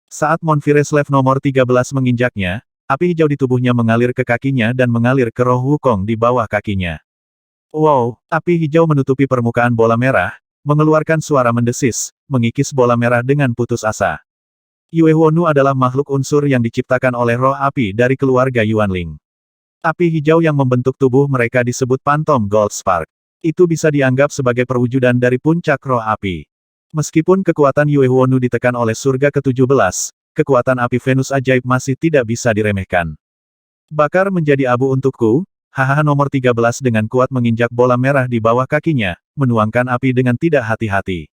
Saat Monfire Slave nomor 13 menginjaknya, api hijau di tubuhnya mengalir ke kakinya dan mengalir ke roh Wukong di bawah kakinya. Wow, api hijau menutupi permukaan bola merah, mengeluarkan suara mendesis, mengikis bola merah dengan putus asa. Yue Huonu adalah makhluk unsur yang diciptakan oleh roh api dari keluarga Yuanling. Api hijau yang membentuk tubuh mereka disebut Phantom Gold Spark. Itu bisa dianggap sebagai perwujudan dari puncak roh api. Meskipun kekuatan Yue Huonu ditekan oleh surga ke-17, kekuatan api Venus ajaib masih tidak bisa diremehkan. Bakar menjadi abu untukku, hahaha nomor 13 dengan kuat menginjak bola merah di bawah kakinya, menuangkan api dengan tidak hati-hati.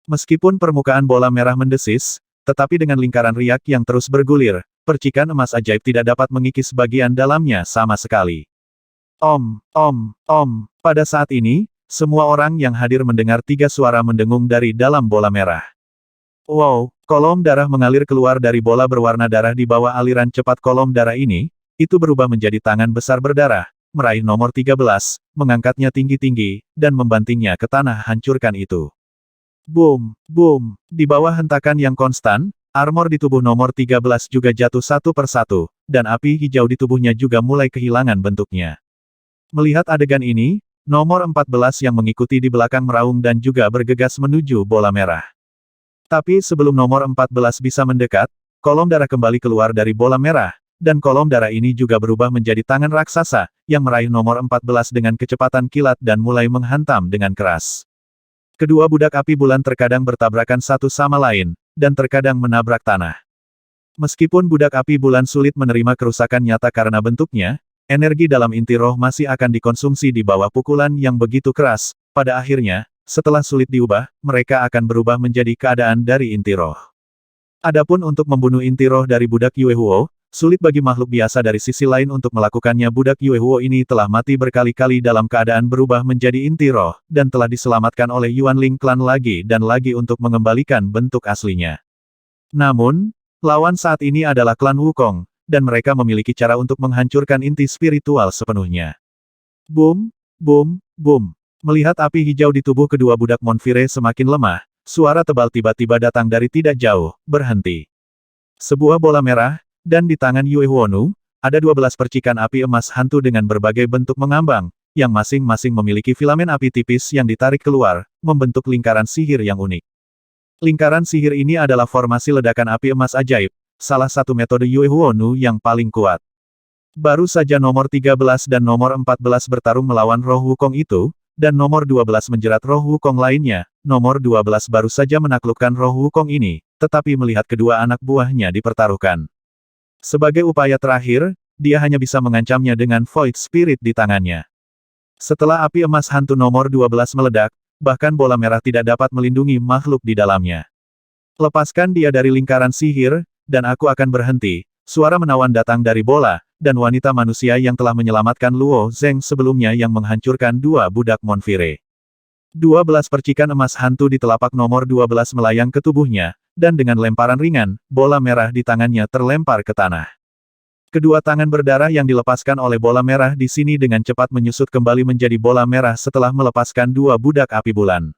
Meskipun permukaan bola merah mendesis, tetapi dengan lingkaran riak yang terus bergulir, percikan emas ajaib tidak dapat mengikis bagian dalamnya sama sekali. Om. Pada saat ini, semua orang yang hadir mendengar 3 suara mendengung dari dalam bola merah. Wow, kolom darah mengalir keluar dari bola berwarna darah di bawah aliran cepat kolom darah ini, itu berubah menjadi tangan besar berdarah, meraih nomor 13, mengangkatnya tinggi-tinggi, dan membantingnya ke tanah hancurkan itu. Boom. Di bawah hentakan yang konstan, armor di tubuh nomor 13 juga jatuh satu persatu, dan api hijau di tubuhnya juga mulai kehilangan bentuknya. Melihat adegan ini, nomor 14 yang mengikuti di belakang meraung dan juga bergegas menuju bola merah. Tapi sebelum nomor 14 bisa mendekat, kolom darah kembali keluar dari bola merah, dan kolom darah ini juga berubah menjadi tangan raksasa, yang meraih nomor 14 dengan kecepatan kilat dan mulai menghantam dengan keras. Kedua budak api bulan terkadang bertabrakan satu sama lain, dan terkadang menabrak tanah. Meskipun budak api bulan sulit menerima kerusakan nyata karena bentuknya, energi dalam inti roh masih akan dikonsumsi di bawah pukulan yang begitu keras, pada akhirnya, setelah sulit diubah, mereka akan berubah menjadi keadaan dari inti roh. Adapun untuk membunuh inti roh dari budak Yue Huo, sulit bagi makhluk biasa dari sisi lain untuk melakukannya. Budak Yue Huo ini telah mati berkali-kali dalam keadaan berubah menjadi inti roh, dan telah diselamatkan oleh Yuanling Clan lagi dan lagi untuk mengembalikan bentuk aslinya. Namun, lawan saat ini adalah klan Wukong, dan mereka memiliki cara untuk menghancurkan inti spiritual sepenuhnya. Boom. Melihat api hijau di tubuh kedua budak Monfire semakin lemah, suara tebal tiba-tiba datang dari tidak jauh, berhenti. Sebuah bola merah, dan di tangan Yue Huonu, ada 12 percikan api emas hantu dengan berbagai bentuk mengambang, yang masing-masing memiliki filamen api tipis yang ditarik keluar, membentuk lingkaran sihir yang unik. Lingkaran sihir ini adalah formasi ledakan api emas ajaib, salah satu metode Yue Huonu yang paling kuat. Baru saja nomor 13 dan nomor 14 bertarung melawan roh Wukong itu, dan nomor 12 menjerat roh Wukong lainnya, nomor 12 baru saja menaklukkan roh Wukong ini, tetapi melihat kedua anak buahnya dipertaruhkan. Sebagai upaya terakhir, dia hanya bisa mengancamnya dengan Void Spirit di tangannya. Setelah api emas hantu nomor 12 meledak, bahkan bola merah tidak dapat melindungi makhluk di dalamnya. Lepaskan dia dari lingkaran sihir, dan aku akan berhenti. Suara menawan datang dari bola, dan wanita manusia yang telah menyelamatkan Luo Zeng sebelumnya yang menghancurkan dua budak Monfire. 12 percikan emas hantu di telapak nomor 12 melayang ke tubuhnya, dan dengan lemparan ringan, bola merah di tangannya terlempar ke tanah. Kedua tangan berdarah yang dilepaskan oleh bola merah di sini dengan cepat menyusut kembali menjadi bola merah setelah melepaskan dua budak api bulan.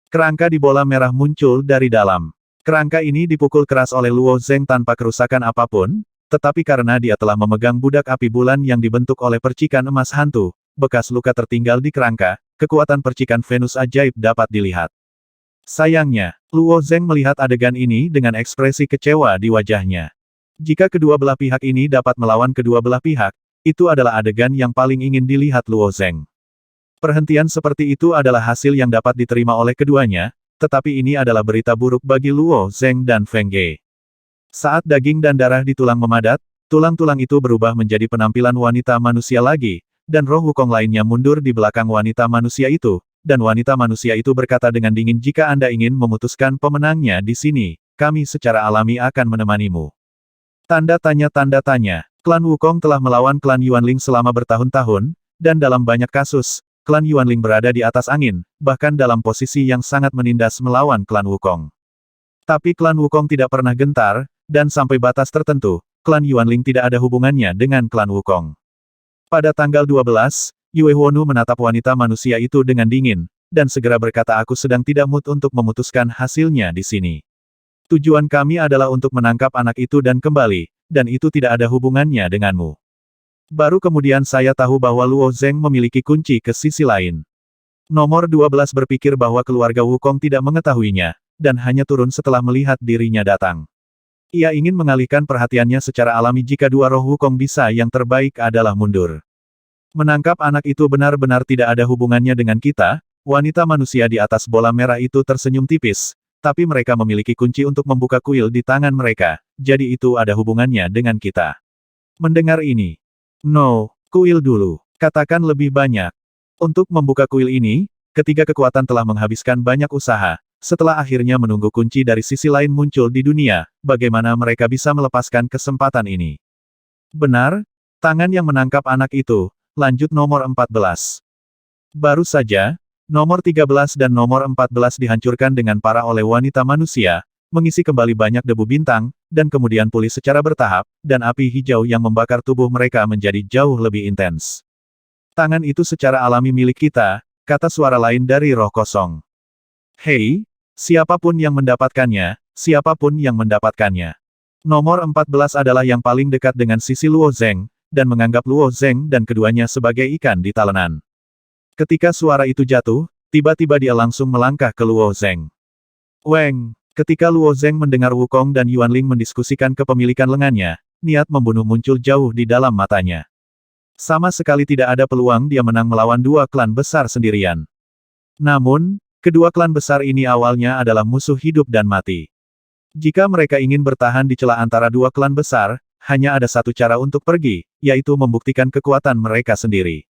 Kerangka di bola merah muncul dari dalam. Kerangka ini dipukul keras oleh Luo Zeng tanpa kerusakan apapun, tetapi karena dia telah memegang budak api bulan yang dibentuk oleh percikan emas hantu, bekas luka tertinggal di kerangka, kekuatan percikan Venus ajaib dapat dilihat. Sayangnya, Luo Zeng melihat adegan ini dengan ekspresi kecewa di wajahnya. Jika kedua belah pihak ini dapat melawan kedua belah pihak, itu adalah adegan yang paling ingin dilihat Luo Zeng. Perhentian seperti itu adalah hasil yang dapat diterima oleh keduanya, tetapi ini adalah berita buruk bagi Luo Zeng dan Feng Ge. Saat daging dan darah di tulang memadat, tulang-tulang itu berubah menjadi penampilan wanita manusia lagi, dan roh Wukong lainnya mundur di belakang wanita manusia itu, dan wanita manusia itu berkata dengan dingin, jika Anda ingin memutuskan pemenangnya di sini, kami secara alami akan menemanimu. Tanda tanya, klan Wukong telah melawan klan Yuanling selama bertahun-tahun, dan dalam banyak kasus, klan Yuanling berada di atas angin, bahkan dalam posisi yang sangat menindas melawan klan Wukong. Tapi klan Wukong tidak pernah gentar, dan sampai batas tertentu, klan Yuanling tidak ada hubungannya dengan klan Wukong. Pada tanggal 12, Yue Huonu menatap wanita manusia itu dengan dingin, dan segera berkata, aku sedang tidak mood untuk memutuskan hasilnya di sini. Tujuan kami adalah untuk menangkap anak itu dan kembali, dan itu tidak ada hubungannya denganmu. Baru kemudian saya tahu bahwa Luo Zeng memiliki kunci ke sisi lain. Nomor 12 berpikir bahwa keluarga Wukong tidak mengetahuinya, dan hanya turun setelah melihat dirinya datang. Ia ingin mengalihkan perhatiannya secara alami jika dua roh Wukong bisa, yang terbaik adalah mundur. Menangkap anak itu benar-benar tidak ada hubungannya dengan kita. Wanita manusia di atas bola merah itu tersenyum tipis, tapi mereka memiliki kunci untuk membuka kuil di tangan mereka, jadi itu ada hubungannya dengan kita. Mendengar ini, no, kuil dulu. Katakan lebih banyak. Untuk membuka kuil ini, ketiga kekuatan telah menghabiskan banyak usaha. Setelah akhirnya menunggu kunci dari sisi lain muncul di dunia, bagaimana mereka bisa melepaskan kesempatan ini? Benar, tangan yang menangkap anak itu. Lanjut nomor 14. Baru saja, nomor 13 dan nomor 14 dihancurkan dengan parah oleh wanita manusia, mengisi kembali banyak debu bintang, dan kemudian pulih secara bertahap, dan api hijau yang membakar tubuh mereka menjadi jauh lebih intens. Tangan itu secara alami milik kita, kata suara lain dari roh kosong. Hei, siapapun yang mendapatkannya, siapapun yang mendapatkannya. Nomor 14 adalah yang paling dekat dengan sisi Luo Zeng, dan menganggap Luo Zeng dan keduanya sebagai ikan di talenan. Ketika suara itu jatuh, tiba-tiba dia langsung melangkah ke Luo Zeng. Weng! Ketika Luo Zeng mendengar Wukong dan Yuanling mendiskusikan kepemilikan lengannya, niat membunuh muncul jauh di dalam matanya. Sama sekali tidak ada peluang dia menang melawan dua klan besar sendirian. Namun, kedua klan besar ini awalnya adalah musuh hidup dan mati. Jika mereka ingin bertahan di celah antara dua klan besar, hanya ada satu cara untuk pergi, yaitu membuktikan kekuatan mereka sendiri.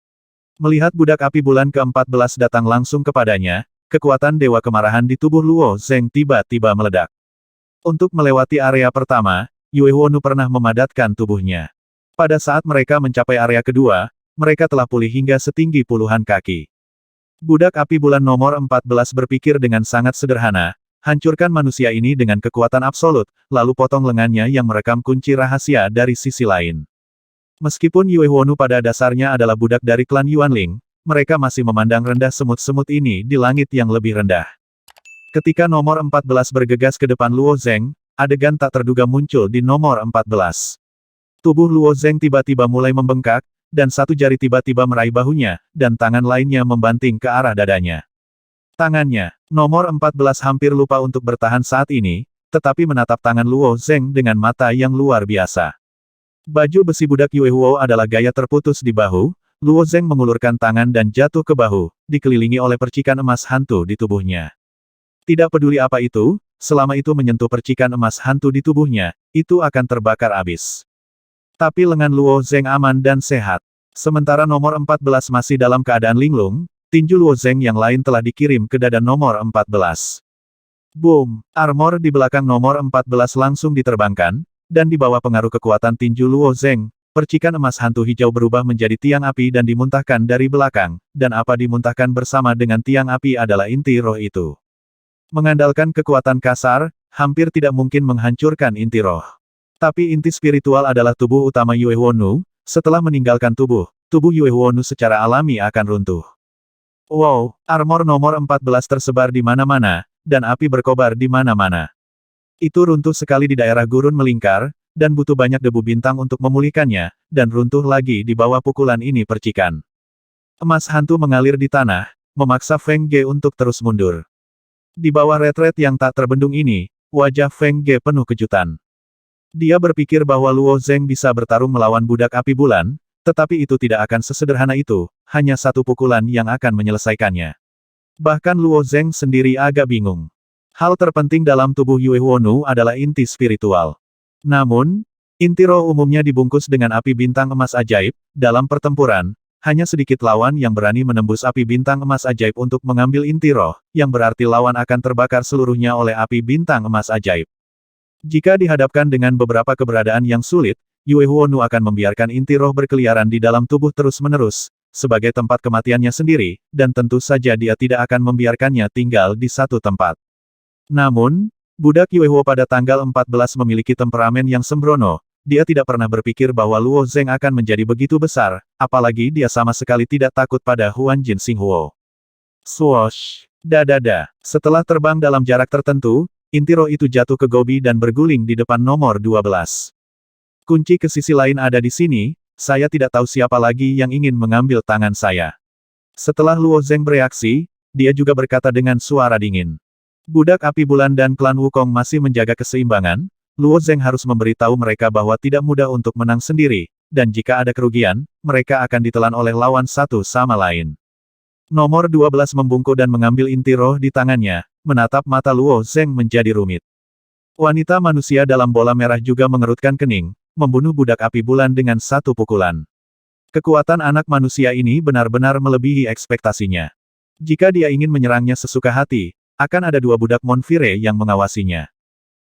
Melihat budak api bulan ke-14 datang langsung kepadanya, kekuatan dewa kemarahan di tubuh Luo Zeng tiba-tiba meledak. Untuk melewati area pertama, Yue Huonu pernah memadatkan tubuhnya. Pada saat mereka mencapai area kedua, mereka telah pulih hingga setinggi puluhan kaki. Budak api bulan nomor 14 berpikir dengan sangat sederhana, hancurkan manusia ini dengan kekuatan absolut, lalu potong lengannya yang merekam kunci rahasia dari sisi lain. Meskipun Yue Huonu pada dasarnya adalah budak dari klan Yuanling, mereka masih memandang rendah semut-semut ini di langit yang lebih rendah. Ketika nomor 14 bergegas ke depan Luo Zeng, adegan tak terduga muncul di nomor 14. Tubuh Luo Zeng tiba-tiba mulai membengkak, dan satu jari tiba-tiba meraih bahunya, dan tangan lainnya membanting ke arah dadanya. Tangannya, nomor 14 hampir lupa untuk bertahan saat ini, tetapi menatap tangan Luo Zeng dengan mata yang luar biasa. Baju besi budak Yue Huo adalah gaya terputus di bahu, Luo Zeng mengulurkan tangan dan jatuh ke bahu, dikelilingi oleh percikan emas hantu di tubuhnya. Tidak peduli apa itu, selama itu menyentuh percikan emas hantu di tubuhnya, itu akan terbakar habis. Tapi lengan Luo Zeng aman dan sehat. Sementara nomor 14 masih dalam keadaan linglung, tinju Luo Zeng yang lain telah dikirim ke dada nomor 14. Boom! Armor di belakang nomor 14 langsung diterbangkan, dan di bawah pengaruh kekuatan tinju Luo Zeng, percikan emas hantu hijau berubah menjadi tiang api dan dimuntahkan dari belakang, dan apa dimuntahkan bersama dengan tiang api adalah inti roh itu. Mengandalkan kekuatan kasar, hampir tidak mungkin menghancurkan inti roh. Tapi inti spiritual adalah tubuh utama Yue Huonu. Setelah meninggalkan tubuh Yue Huonu secara alami akan runtuh. Wow, armor nomor 14 tersebar di mana-mana, dan api berkobar di mana-mana. Itu runtuh sekali di daerah gurun melingkar, dan butuh banyak debu bintang untuk memulihkannya, dan runtuh lagi di bawah pukulan ini percikan. Emas hantu mengalir di tanah, memaksa Feng Ge untuk terus mundur. Di bawah retret yang tak terbendung ini, wajah Feng Ge penuh kejutan. Dia berpikir bahwa Luo Zeng bisa bertarung melawan budak api bulan, tetapi itu tidak akan sesederhana itu, hanya satu pukulan yang akan menyelesaikannya. Bahkan Luo Zeng sendiri agak bingung. Hal terpenting dalam tubuh Yue Huonu adalah inti spiritual. Namun, inti roh umumnya dibungkus dengan api bintang emas ajaib. Dalam pertempuran, hanya sedikit lawan yang berani menembus api bintang emas ajaib untuk mengambil inti roh, yang berarti lawan akan terbakar seluruhnya oleh api bintang emas ajaib. Jika dihadapkan dengan beberapa keberadaan yang sulit, Yue Huonu akan membiarkan inti roh berkeliaran di dalam tubuh terus-menerus, sebagai tempat kematiannya sendiri, dan tentu saja dia tidak akan membiarkannya tinggal di satu tempat. Namun, budak Yue Huo pada tanggal 14 memiliki temperamen yang sembrono. Dia tidak pernah berpikir bahwa Luo Zeng akan menjadi begitu besar, apalagi dia sama sekali tidak takut pada Huan Jin Xing Huo. Swoosh! Dadada! Setelah terbang dalam jarak tertentu, inti roh itu jatuh ke Gobi dan berguling di depan nomor 12. Kunci ke sisi lain ada di sini, saya tidak tahu siapa lagi yang ingin mengambil tangan saya. Setelah Luo Zeng bereaksi, dia juga berkata dengan suara dingin. Budak Api Bulan dan klan Wukong masih menjaga keseimbangan, Luo Zeng harus memberitahu mereka bahwa tidak mudah untuk menang sendiri, dan jika ada kerugian, mereka akan ditelan oleh lawan satu sama lain. Nomor 12 membungkuk dan mengambil inti roh di tangannya, menatap mata Luo Zeng menjadi rumit. Wanita manusia dalam bola merah juga mengerutkan kening, membunuh budak api bulan dengan satu pukulan. Kekuatan anak manusia ini benar-benar melebihi ekspektasinya. Jika dia ingin menyerangnya sesuka hati, akan ada dua budak Monfire yang mengawasinya.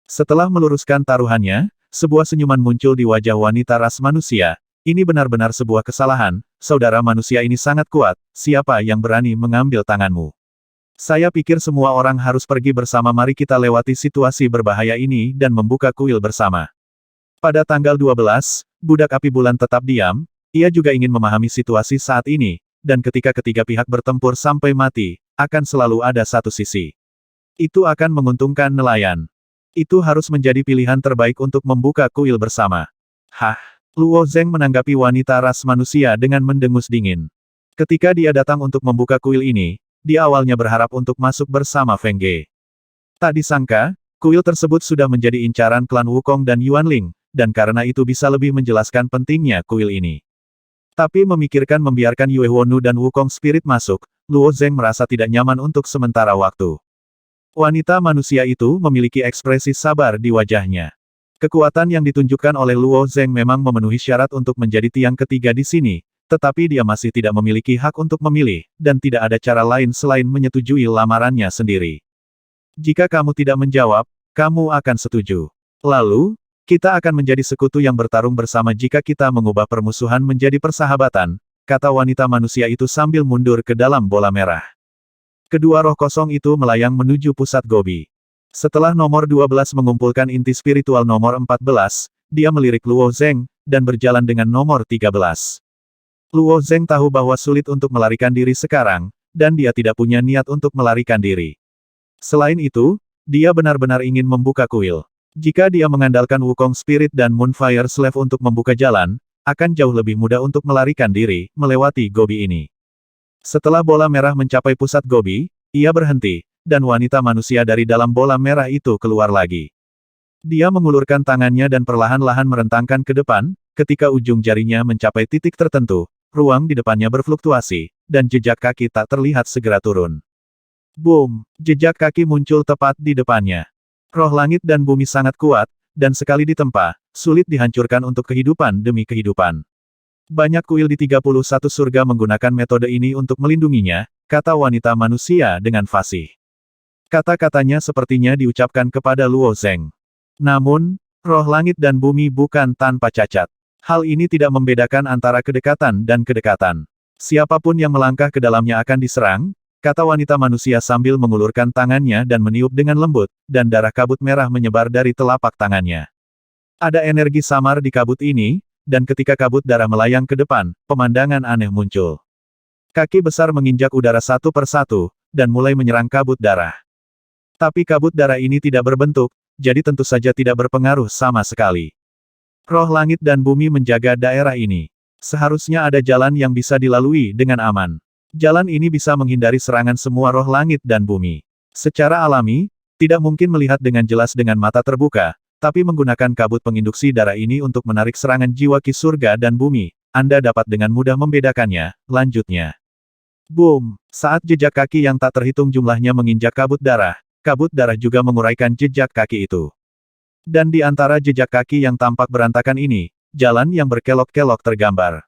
Setelah meluruskan taruhannya, sebuah senyuman muncul di wajah wanita ras manusia. Ini benar-benar sebuah kesalahan, saudara manusia ini sangat kuat, siapa yang berani mengambil tanganmu? Saya pikir semua orang harus pergi bersama, mari kita lewati situasi berbahaya ini dan membuka kuil bersama. Pada tanggal 12, budak api bulan tetap diam, ia juga ingin memahami situasi saat ini, dan ketika ketiga pihak bertempur sampai mati, akan selalu ada satu sisi. Itu akan menguntungkan nelayan. Itu harus menjadi pilihan terbaik untuk membuka kuil bersama. Hah? Luo Zeng menanggapi wanita ras manusia dengan mendengus dingin. Ketika dia datang untuk membuka kuil ini, dia awalnya berharap untuk masuk bersama Feng Ge. Tak disangka, kuil tersebut sudah menjadi incaran klan Wukong dan Yuanling, dan karena itu bisa lebih menjelaskan pentingnya kuil ini. Tapi memikirkan membiarkan Yue Wonu dan Wukong Spirit masuk, Luo Zeng merasa tidak nyaman untuk sementara waktu. Wanita manusia itu memiliki ekspresi sabar di wajahnya. Kekuatan yang ditunjukkan oleh Luo Zeng memang memenuhi syarat untuk menjadi tiang ketiga di sini, tetapi dia masih tidak memiliki hak untuk memilih, dan tidak ada cara lain selain menyetujui lamarannya sendiri. Jika kamu tidak menjawab, kamu akan setuju. Lalu, kita akan menjadi sekutu yang bertarung bersama jika kita mengubah permusuhan menjadi persahabatan, kata wanita manusia itu sambil mundur ke dalam bola merah. Kedua roh kosong itu melayang menuju pusat Gobi. Setelah nomor 12 mengumpulkan inti spiritual nomor 14, dia melirik Luo Zeng, dan berjalan dengan nomor 13. Luo Zeng tahu bahwa sulit untuk melarikan diri sekarang, dan dia tidak punya niat untuk melarikan diri. Selain itu, dia benar-benar ingin membuka kuil. Jika dia mengandalkan Wukong Spirit dan Moonfire Slave untuk membuka jalan, akan jauh lebih mudah untuk melarikan diri, melewati Gobi ini. Setelah bola merah mencapai pusat Gobi, ia berhenti, dan wanita manusia dari dalam bola merah itu keluar lagi. Dia mengulurkan tangannya dan perlahan-lahan merentangkan ke depan, ketika ujung jarinya mencapai titik tertentu, ruang di depannya berfluktuasi, dan jejak kaki tak terlihat segera turun. Boom! Jejak kaki muncul tepat di depannya. Roh langit dan bumi sangat kuat, dan sekali ditempa, sulit dihancurkan untuk kehidupan demi kehidupan. Banyak kuil di 31 surga menggunakan metode ini untuk melindunginya, kata wanita manusia dengan fasih. Kata-katanya sepertinya diucapkan kepada Luo Zeng. Namun, roh langit dan bumi bukan tanpa cacat. Hal ini tidak membedakan antara kedekatan dan kedekatan. Siapapun yang melangkah ke dalamnya akan diserang, kata wanita manusia sambil mengulurkan tangannya dan meniup dengan lembut, dan darah kabut merah menyebar dari telapak tangannya. Ada energi samar di kabut ini, dan ketika kabut darah melayang ke depan, pemandangan aneh muncul. Kaki besar menginjak udara satu persatu, dan mulai menyerang kabut darah. Tapi kabut darah ini tidak berbentuk, jadi tentu saja tidak berpengaruh sama sekali. Roh langit dan bumi menjaga daerah ini. Seharusnya ada jalan yang bisa dilalui dengan aman. Jalan ini bisa menghindari serangan semua roh langit dan bumi. Secara alami, tidak mungkin melihat dengan jelas dengan mata terbuka, tapi menggunakan kabut penginduksi darah ini untuk menarik serangan jiwa ki surga dan bumi, Anda dapat dengan mudah membedakannya. Lanjutnya. Boom! Saat jejak kaki yang tak terhitung jumlahnya menginjak kabut darah juga menguraikan jejak kaki itu. Dan di antara jejak kaki yang tampak berantakan ini, jalan yang berkelok-kelok tergambar.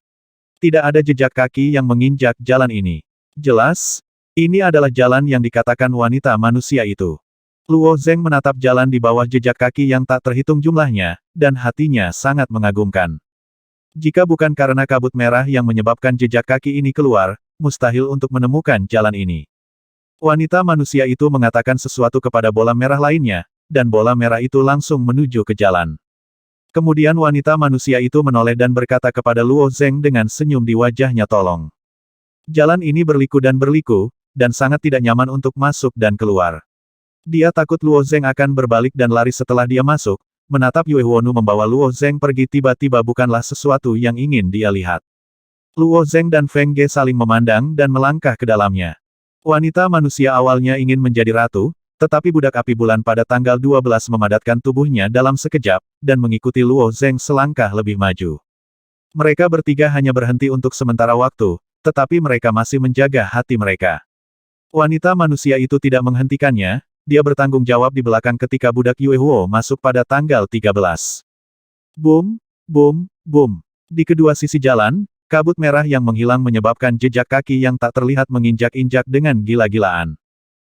Tidak ada jejak kaki yang menginjak jalan ini. Jelas, ini adalah jalan yang dikatakan wanita manusia itu. Luo Zeng menatap jalan di bawah jejak kaki yang tak terhitung jumlahnya, dan hatinya sangat mengagumkan. Jika bukan karena kabut merah yang menyebabkan jejak kaki ini keluar, mustahil untuk menemukan jalan ini. Wanita manusia itu mengatakan sesuatu kepada bola merah lainnya, dan bola merah itu langsung menuju ke jalan. Kemudian wanita manusia itu menoleh dan berkata kepada Luo Zeng dengan senyum di wajahnya, tolong. Jalan ini berliku, dan sangat tidak nyaman untuk masuk dan keluar. Dia takut Luo Zeng akan berbalik dan lari setelah dia masuk, menatap Yue Huonu membawa Luo Zeng pergi tiba-tiba bukanlah sesuatu yang ingin dia lihat. Luo Zeng dan Feng Ge saling memandang dan melangkah ke dalamnya. Wanita manusia awalnya ingin menjadi ratu, tetapi budak api bulan pada tanggal 12 memadatkan tubuhnya dalam sekejap, dan mengikuti Luo Zeng selangkah lebih maju. Mereka bertiga hanya berhenti untuk sementara waktu, tetapi mereka masih menjaga hati mereka. Wanita manusia itu tidak menghentikannya, dia bertanggung jawab di belakang ketika budak Yue Huo masuk pada tanggal 13. Boom, boom, boom. Di kedua sisi jalan, kabut merah yang menghilang menyebabkan jejak kaki yang tak terlihat menginjak-injak dengan gila-gilaan.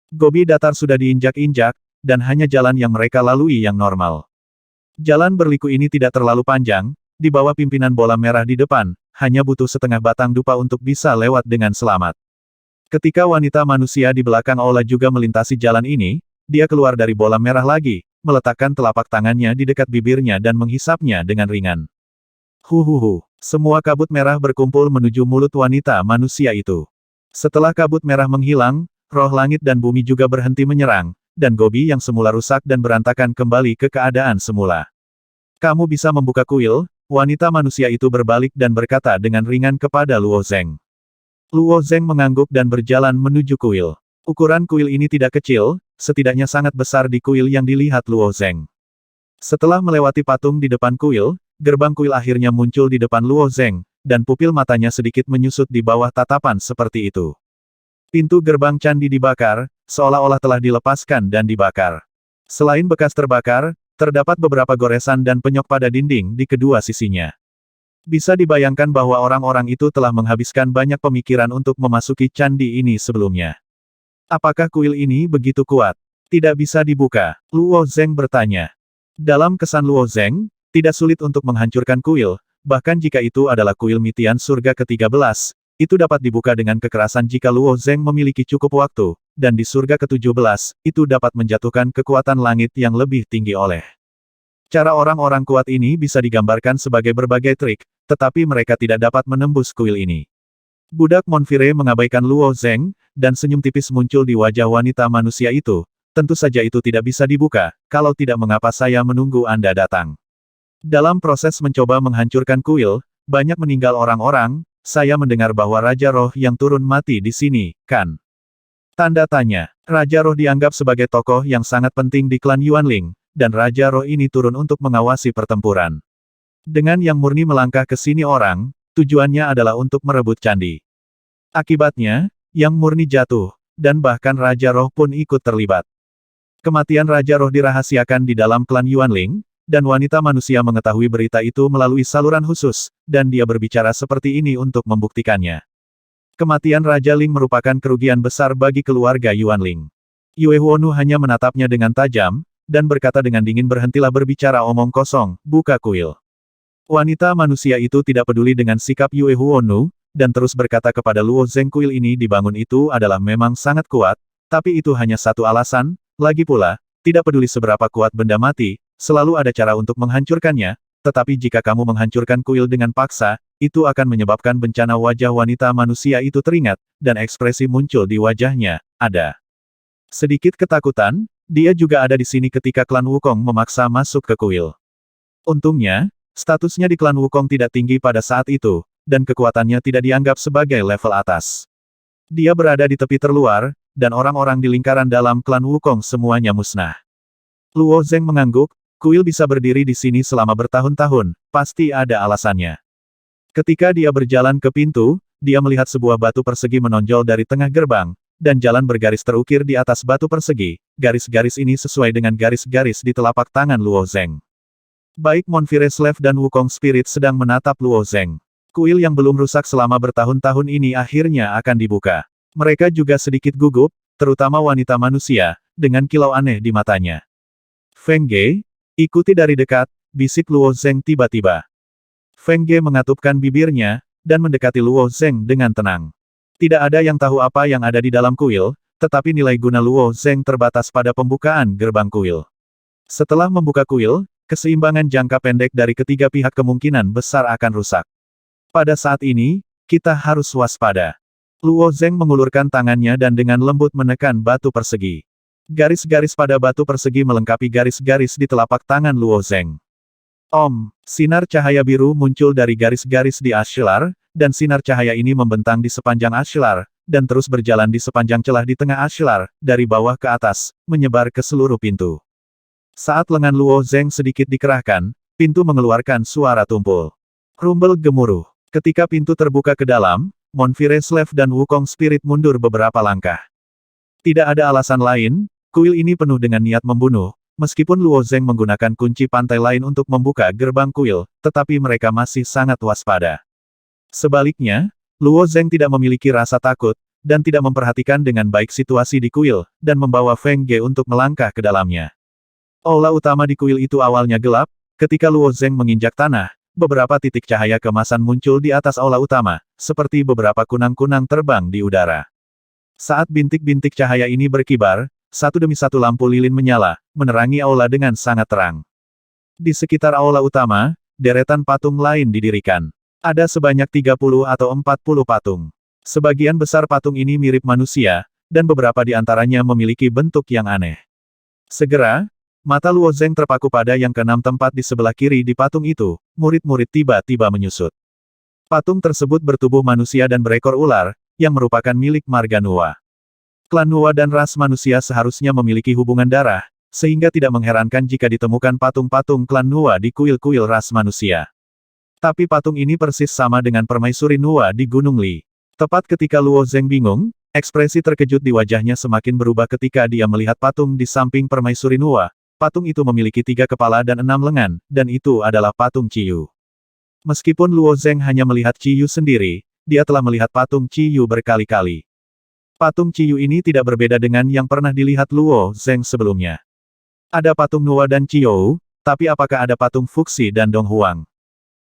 Gobi datar sudah diinjak-injak, dan hanya jalan yang mereka lalui yang normal. Jalan berliku ini tidak terlalu panjang, di bawah pimpinan bola merah di depan, hanya butuh setengah batang dupa untuk bisa lewat dengan selamat. Ketika wanita manusia di belakang Aula juga melintasi jalan ini, dia keluar dari bola merah lagi, meletakkan telapak tangannya di dekat bibirnya dan menghisapnya dengan ringan. Huhuhu, semua kabut merah berkumpul menuju mulut wanita manusia itu. Setelah kabut merah menghilang, roh langit dan bumi juga berhenti menyerang, dan Gobi yang semula rusak dan berantakan kembali ke keadaan semula. Kamu bisa membuka kuil, wanita manusia itu berbalik dan berkata dengan ringan kepada Luo Zeng. Luo Zeng mengangguk dan berjalan menuju kuil. Ukuran kuil ini tidak kecil, setidaknya sangat besar di kuil yang dilihat Luo Zeng. Setelah melewati patung di depan kuil, gerbang kuil akhirnya muncul di depan Luo Zeng, dan pupil matanya sedikit menyusut di bawah tatapan seperti itu. Pintu gerbang candi dibakar, seolah-olah telah dilepaskan dan dibakar. Selain bekas terbakar, terdapat beberapa goresan dan penyok pada dinding di kedua sisinya. Bisa dibayangkan bahwa orang-orang itu telah menghabiskan banyak pemikiran untuk memasuki candi ini sebelumnya. Apakah kuil ini begitu kuat? Tidak bisa dibuka, Luo Zeng bertanya. Dalam kesan Luo Zeng, tidak sulit untuk menghancurkan kuil, bahkan jika itu adalah kuil mitian surga ke-13, itu dapat dibuka dengan kekerasan jika Luo Zeng memiliki cukup waktu, dan di surga ke-17, itu dapat menjatuhkan kekuatan langit yang lebih tinggi oleh. Cara orang-orang kuat ini bisa digambarkan sebagai berbagai trik, tetapi mereka tidak dapat menembus kuil ini. Budak Monfire mengabaikan Luo Zeng, dan senyum tipis muncul di wajah wanita manusia itu. Tentu saja itu tidak bisa dibuka, kalau tidak mengapa saya menunggu Anda datang. Dalam proses mencoba menghancurkan kuil, banyak meninggal orang-orang, saya mendengar bahwa Raja Roh yang turun mati di sini, kan? Tanda tanya. Raja Roh dianggap sebagai tokoh yang sangat penting di klan Yuanling, dan Raja Roh ini turun untuk mengawasi pertempuran. Dengan Yang Murni melangkah ke sini orang, tujuannya adalah untuk merebut candi. Akibatnya, Yang Murni jatuh, dan bahkan Raja Roh pun ikut terlibat. Kematian Raja Roh dirahasiakan di dalam klan Yuanling, dan wanita manusia mengetahui berita itu melalui saluran khusus, dan dia berbicara seperti ini untuk membuktikannya. Kematian Raja Ling merupakan kerugian besar bagi keluarga Yuanling. Yue Huonu hanya menatapnya dengan tajam, dan berkata dengan dingin berhentilah berbicara omong kosong, buka kuil. Wanita manusia itu tidak peduli dengan sikap Yue Huonu, dan terus berkata kepada Luo Zeng kuil ini dibangun itu adalah memang sangat kuat, tapi itu hanya satu alasan, lagi pula, tidak peduli seberapa kuat benda mati, selalu ada cara untuk menghancurkannya, tetapi jika kamu menghancurkan kuil dengan paksa, itu akan menyebabkan bencana. Wajah wanita manusia itu teringat, dan ekspresi muncul di wajahnya, ada sedikit ketakutan. Dia juga ada di sini ketika klan Wukong memaksa masuk ke kuil. Untungnya, statusnya di klan Wukong tidak tinggi pada saat itu, dan kekuatannya tidak dianggap sebagai level atas. Dia berada di tepi terluar, dan orang-orang di lingkaran dalam klan Wukong semuanya musnah. Luo Zeng mengangguk, kuil bisa berdiri di sini selama bertahun-tahun, pasti ada alasannya. Ketika dia berjalan ke pintu, dia melihat sebuah batu persegi menonjol dari tengah gerbang, dan jalan bergaris terukir di atas batu persegi. Garis-garis ini sesuai dengan garis-garis di telapak tangan Luo Zeng. Baik Monfire Slave dan Wukong Spirit sedang menatap Luo Zeng. Kuil yang belum rusak selama bertahun-tahun ini akhirnya akan dibuka. Mereka juga sedikit gugup, terutama wanita manusia, dengan kilau aneh di matanya. Feng Ge, ikuti dari dekat, bisik Luo Zeng tiba-tiba. Feng Ge mengatupkan bibirnya, dan mendekati Luo Zeng dengan tenang. Tidak ada yang tahu apa yang ada di dalam kuil, tetapi nilai guna Luo Zeng terbatas pada pembukaan gerbang kuil. Setelah membuka kuil, keseimbangan jangka pendek dari ketiga pihak kemungkinan besar akan rusak. Pada saat ini, kita harus waspada. Luo Zeng mengulurkan tangannya dan dengan lembut menekan batu persegi. Garis-garis pada batu persegi melengkapi garis-garis di telapak tangan Luo Zeng. Sinar cahaya biru muncul dari garis-garis di Ashlar, dan sinar cahaya ini membentang di sepanjang Ashlar, dan terus berjalan di sepanjang celah di tengah Ashlar, dari bawah ke atas, menyebar ke seluruh pintu. Saat lengan Luo Zeng sedikit dikerahkan, pintu mengeluarkan suara tumpul. Rumbel gemuruh. Ketika pintu terbuka ke dalam, Monfire Slave dan Wukong Spirit mundur beberapa langkah. Tidak ada alasan lain, kuil ini penuh dengan niat membunuh, meskipun Luo Zeng menggunakan kunci pantai lain untuk membuka gerbang kuil, tetapi mereka masih sangat waspada. Sebaliknya, Luo Zeng tidak memiliki rasa takut, dan tidak memperhatikan dengan baik situasi di kuil, dan membawa Feng Ge untuk melangkah ke dalamnya. Aula utama di kuil itu awalnya gelap, ketika Luo Zeng menginjak tanah, beberapa titik cahaya kemasan muncul di atas aula utama, seperti beberapa kunang-kunang terbang di udara. Saat bintik-bintik cahaya ini berkibar, satu demi satu lampu lilin menyala, menerangi aula dengan sangat terang. Di sekitar aula utama, deretan patung lain didirikan. Ada sebanyak 30 atau 40 patung. Sebagian besar patung ini mirip manusia, dan beberapa di antaranya memiliki bentuk yang aneh. Segera, mata Luo Zeng terpaku pada yang keenam tempat di sebelah kiri di patung itu, murid-murid tiba-tiba menyusut. Patung tersebut bertubuh manusia dan berekor ular, yang merupakan milik marga Nuwa. Klan Nuwa dan ras manusia seharusnya memiliki hubungan darah, sehingga tidak mengherankan jika ditemukan patung-patung klan Nuwa di kuil-kuil ras manusia. Tapi patung ini persis sama dengan permaisuri Nuwa di Gunung Li. Tepat ketika Luo Zeng bingung, ekspresi terkejut di wajahnya semakin berubah ketika dia melihat patung di samping permaisuri Nuwa. Patung itu memiliki 3 kepala dan 6 lengan, dan itu adalah patung Ciyu. Meskipun Luo Zeng hanya melihat Ciyu sendiri, dia telah melihat patung Ciyu berkali-kali. Patung Ciyu ini tidak berbeda dengan yang pernah dilihat Luo Zeng sebelumnya. Ada patung Nuwa dan Ciyou, tapi apakah ada patung Fuxi dan Dong Huang?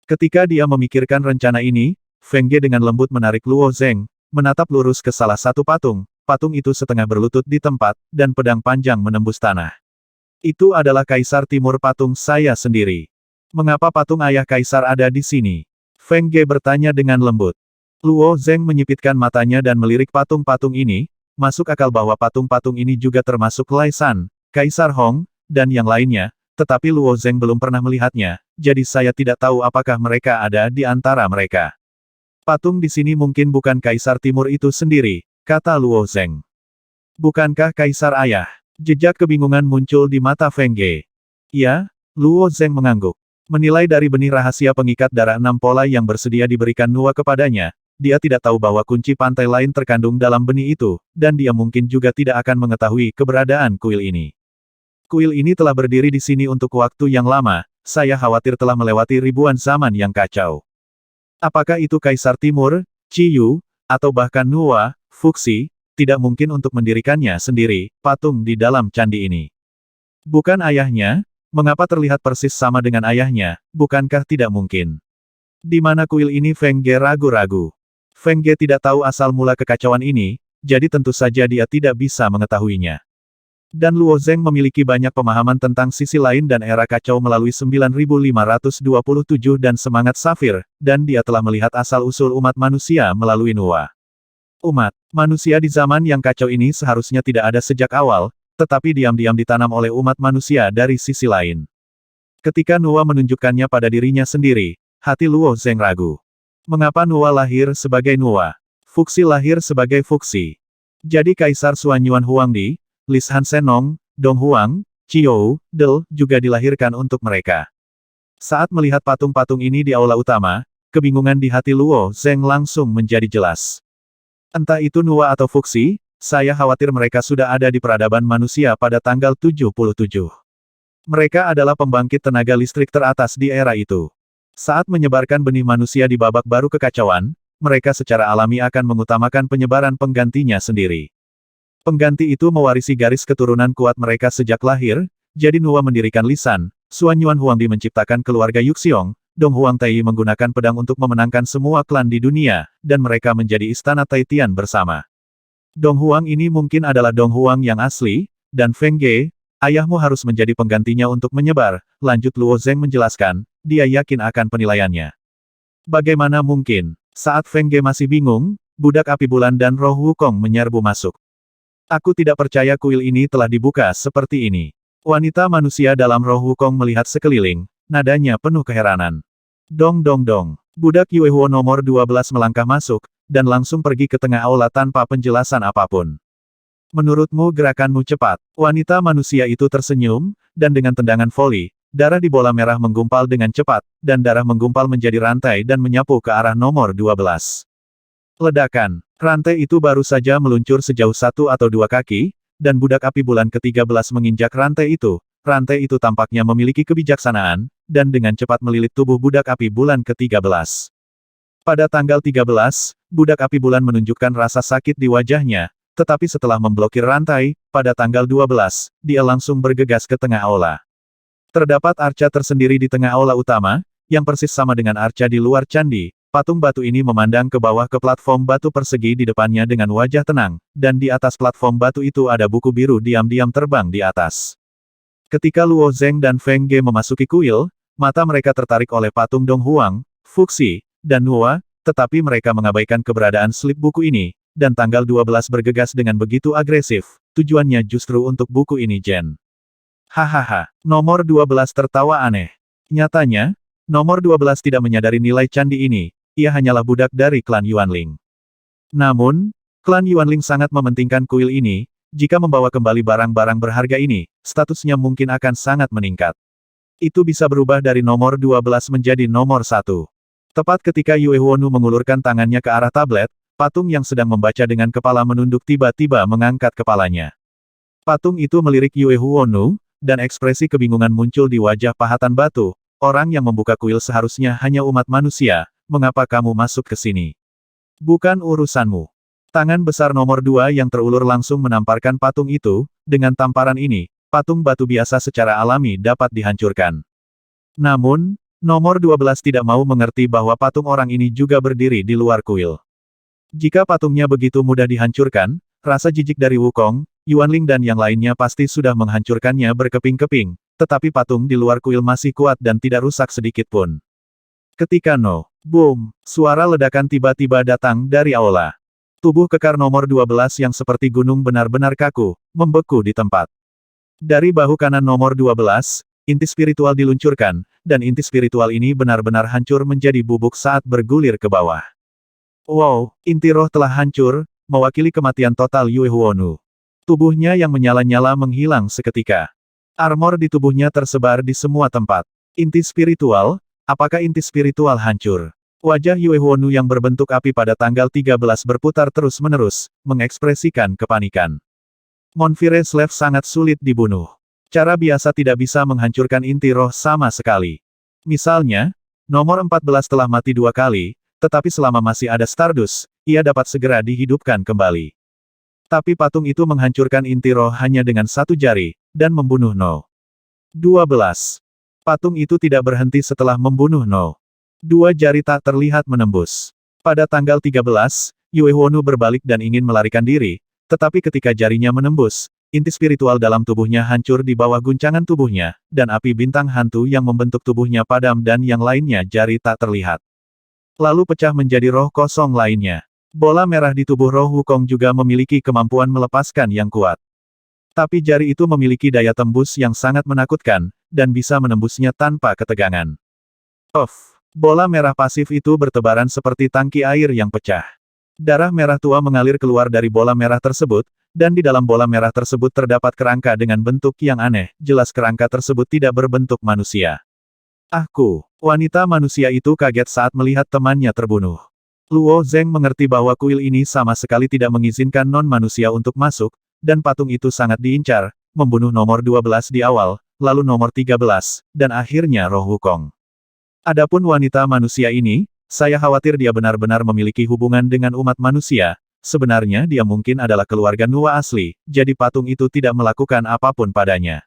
Ketika dia memikirkan rencana ini, Feng Ge dengan lembut menarik Luo Zeng, menatap lurus ke salah satu patung. Patung itu setengah berlutut di tempat, dan pedang panjang menembus tanah. Itu adalah Kaisar Timur patung saya sendiri. Mengapa patung ayah Kaisar ada di sini? Feng Ge bertanya dengan lembut. Luo Zeng menyipitkan matanya dan melirik patung-patung ini, masuk akal bahwa patung-patung ini juga termasuk Lai San, Kaisar Hong, dan yang lainnya, tetapi Luo Zeng belum pernah melihatnya, jadi saya tidak tahu apakah mereka ada di antara mereka. Patung di sini mungkin bukan Kaisar Timur itu sendiri, kata Luo Zeng. Bukankah Kaisar Ayah? Jejak kebingungan muncul di mata Feng Ge. Ya, Luo Zeng mengangguk. Menilai dari benih rahasia pengikat darah 6 pola yang bersedia diberikan Nuwa kepadanya, dia tidak tahu bahwa kunci pantai lain terkandung dalam benih itu, dan dia mungkin juga tidak akan mengetahui keberadaan kuil ini. Kuil ini telah berdiri di sini untuk waktu yang lama, saya khawatir telah melewati ribuan zaman yang kacau. Apakah itu Kaisar Timur, Ciyu, atau bahkan Nuwa, Fuxi, tidak mungkin untuk mendirikannya sendiri, patung di dalam candi ini. Bukan ayahnya, mengapa terlihat persis sama dengan ayahnya, bukankah tidak mungkin? Di mana kuil ini? Feng Ge ragu-ragu. Feng Ge tidak tahu asal mula kekacauan ini, jadi tentu saja dia tidak bisa mengetahuinya. Dan Luo Zeng memiliki banyak pemahaman tentang sisi lain dan era kacau melalui 9527 dan semangat safir, dan dia telah melihat asal-usul umat manusia melalui Nuwa. Umat manusia di zaman yang kacau ini seharusnya tidak ada sejak awal, tetapi diam-diam ditanam oleh umat manusia dari sisi lain. Ketika Nuwa menunjukkannya pada dirinya sendiri, hati Luo Zeng ragu. Mengapa Nuwa lahir sebagai Nuwa? Fuxi lahir sebagai Fuxi. Jadi Kaisar Xuanyuan Huangdi, Lis Han Senong, Dong Huang, Ciyou, Del, juga dilahirkan untuk mereka. Saat melihat patung-patung ini di aula utama, kebingungan di hati Luo Zeng langsung menjadi jelas. Entah itu Nuwa atau Fuxi, saya khawatir mereka sudah ada di peradaban manusia pada tanggal 77. Mereka adalah pembangkit tenaga listrik teratas di era itu. Saat menyebarkan benih manusia di babak baru kekacauan, mereka secara alami akan mengutamakan penyebaran penggantinya sendiri. Pengganti itu mewarisi garis keturunan kuat mereka sejak lahir, jadi Nuwa mendirikan lisan, Xuanyuan Huangdi menciptakan keluarga Yuxiong, Dong Huang Tai menggunakan pedang untuk memenangkan semua klan di dunia, dan mereka menjadi istana Taitian bersama. Dong Huang ini mungkin adalah Dong Huang yang asli, dan Feng Ge, ayahmu harus menjadi penggantinya untuk menyebar, lanjut Luo Zeng menjelaskan, dia yakin akan penilaiannya. Bagaimana mungkin? Saat Feng Ge masih bingung, budak api bulan dan roh Wukong menyerbu masuk. Aku tidak percaya kuil ini telah dibuka seperti ini. Wanita manusia dalam roh Wukong melihat sekeliling, nadanya penuh keheranan. Dong dong dong. Budak Yuehuo nomor 12 melangkah masuk, dan langsung pergi ke tengah aula tanpa penjelasan apapun. Menurutmu gerakanmu cepat. Wanita manusia itu tersenyum, dan dengan tendangan voli, darah di bola merah menggumpal dengan cepat, dan darah menggumpal menjadi rantai dan menyapu ke arah nomor 12. Ledakan. Rantai itu baru saja meluncur sejauh 1 atau 2 kaki, dan budak api bulan ke-13 menginjak rantai itu. Rantai itu tampaknya memiliki kebijaksanaan, dan dengan cepat melilit tubuh budak api bulan ke-13. Pada tanggal 13, budak api bulan menunjukkan rasa sakit di wajahnya, tetapi setelah memblokir rantai, pada tanggal 12, dia langsung bergegas ke tengah aula. Terdapat arca tersendiri di tengah aula utama, yang persis sama dengan arca di luar candi. Patung batu ini memandang ke bawah ke platform batu persegi di depannya dengan wajah tenang, dan di atas platform batu itu ada buku biru diam-diam terbang di atas. Ketika Luo Zeng dan Feng Ge memasuki kuil, mata mereka tertarik oleh patung Dong Huang, Fuxi, dan Nuo, tetapi mereka mengabaikan keberadaan slip buku ini, dan tanggal 12 bergegas dengan begitu agresif, tujuannya justru untuk buku ini Jen. Hahaha, nomor 12 tertawa aneh. Nyatanya, nomor 12 tidak menyadari nilai candi ini, ia hanyalah budak dari klan Yuanling. Namun, klan Yuanling sangat mementingkan kuil ini, jika membawa kembali barang-barang berharga ini, statusnya mungkin akan sangat meningkat. Itu bisa berubah dari nomor 12 menjadi nomor 1. Tepat ketika Yue Huonu mengulurkan tangannya ke arah tablet, patung yang sedang membaca dengan kepala menunduk tiba-tiba mengangkat kepalanya. Patung itu melirik Yue Huonu, dan ekspresi kebingungan muncul di wajah pahatan batu. Orang yang membuka kuil seharusnya hanya umat manusia, mengapa kamu masuk ke sini? Bukan urusanmu. Tangan besar nomor 2 yang terulur langsung menamparkan patung itu, dengan tamparan ini, patung batu biasa secara alami dapat dihancurkan. Namun, nomor 12 tidak mau mengerti bahwa patung orang ini juga berdiri di luar kuil. Jika patungnya begitu mudah dihancurkan, rasa jijik dari Wukong, Yuanling dan yang lainnya pasti sudah menghancurkannya berkeping-keping, tetapi patung di luar kuil masih kuat dan tidak rusak sedikit pun. Ketika boom, suara ledakan tiba-tiba datang dari aula. Tubuh kekar nomor 12 yang seperti gunung benar-benar kaku, membeku di tempat. Dari bahu kanan nomor 12, inti spiritual diluncurkan, dan inti spiritual ini benar-benar hancur menjadi bubuk saat bergulir ke bawah. Wow, inti roh telah hancur, mewakili kematian total Yue Huonu. Tubuhnya yang menyala-nyala menghilang seketika. Armor di tubuhnya tersebar di semua tempat. Inti spiritual, apakah inti spiritual hancur? Wajah Yue Huonu yang berbentuk api pada tanggal 13 berputar terus-menerus, mengekspresikan kepanikan. Monfire Slave sangat sulit dibunuh. Cara biasa tidak bisa menghancurkan inti roh sama sekali. Misalnya, nomor 14 telah mati 2 kali, tetapi selama masih ada Stardust, ia dapat segera dihidupkan kembali. Tapi patung itu menghancurkan inti roh hanya dengan 1 jari, dan membunuh 12. Patung itu tidak berhenti setelah membunuh 2 jari tak terlihat menembus. Pada tanggal 13, Yue Huonu berbalik dan ingin melarikan diri, tetapi ketika jarinya menembus, inti spiritual dalam tubuhnya hancur di bawah guncangan tubuhnya, dan api bintang hantu yang membentuk tubuhnya padam dan yang lainnya jari tak terlihat. Lalu pecah menjadi roh kosong lainnya. Bola merah di tubuh roh Wukong juga memiliki kemampuan melepaskan yang kuat. Tapi jari itu memiliki daya tembus yang sangat menakutkan, dan bisa menembusnya tanpa ketegangan. Bola merah pasif itu bertebaran seperti tangki air yang pecah. Darah merah tua mengalir keluar dari bola merah tersebut, dan di dalam bola merah tersebut terdapat kerangka dengan bentuk yang aneh, jelas kerangka tersebut tidak berbentuk manusia. Wanita manusia itu kaget saat melihat temannya terbunuh. Luo Zeng mengerti bahwa kuil ini sama sekali tidak mengizinkan non-manusia untuk masuk, dan patung itu sangat diincar, membunuh nomor 12 di awal, lalu nomor 13, dan akhirnya roh Wukong. Adapun wanita manusia ini, saya khawatir dia benar-benar memiliki hubungan dengan umat manusia, sebenarnya dia mungkin adalah keluarga Nuo asli, jadi patung itu tidak melakukan apapun padanya.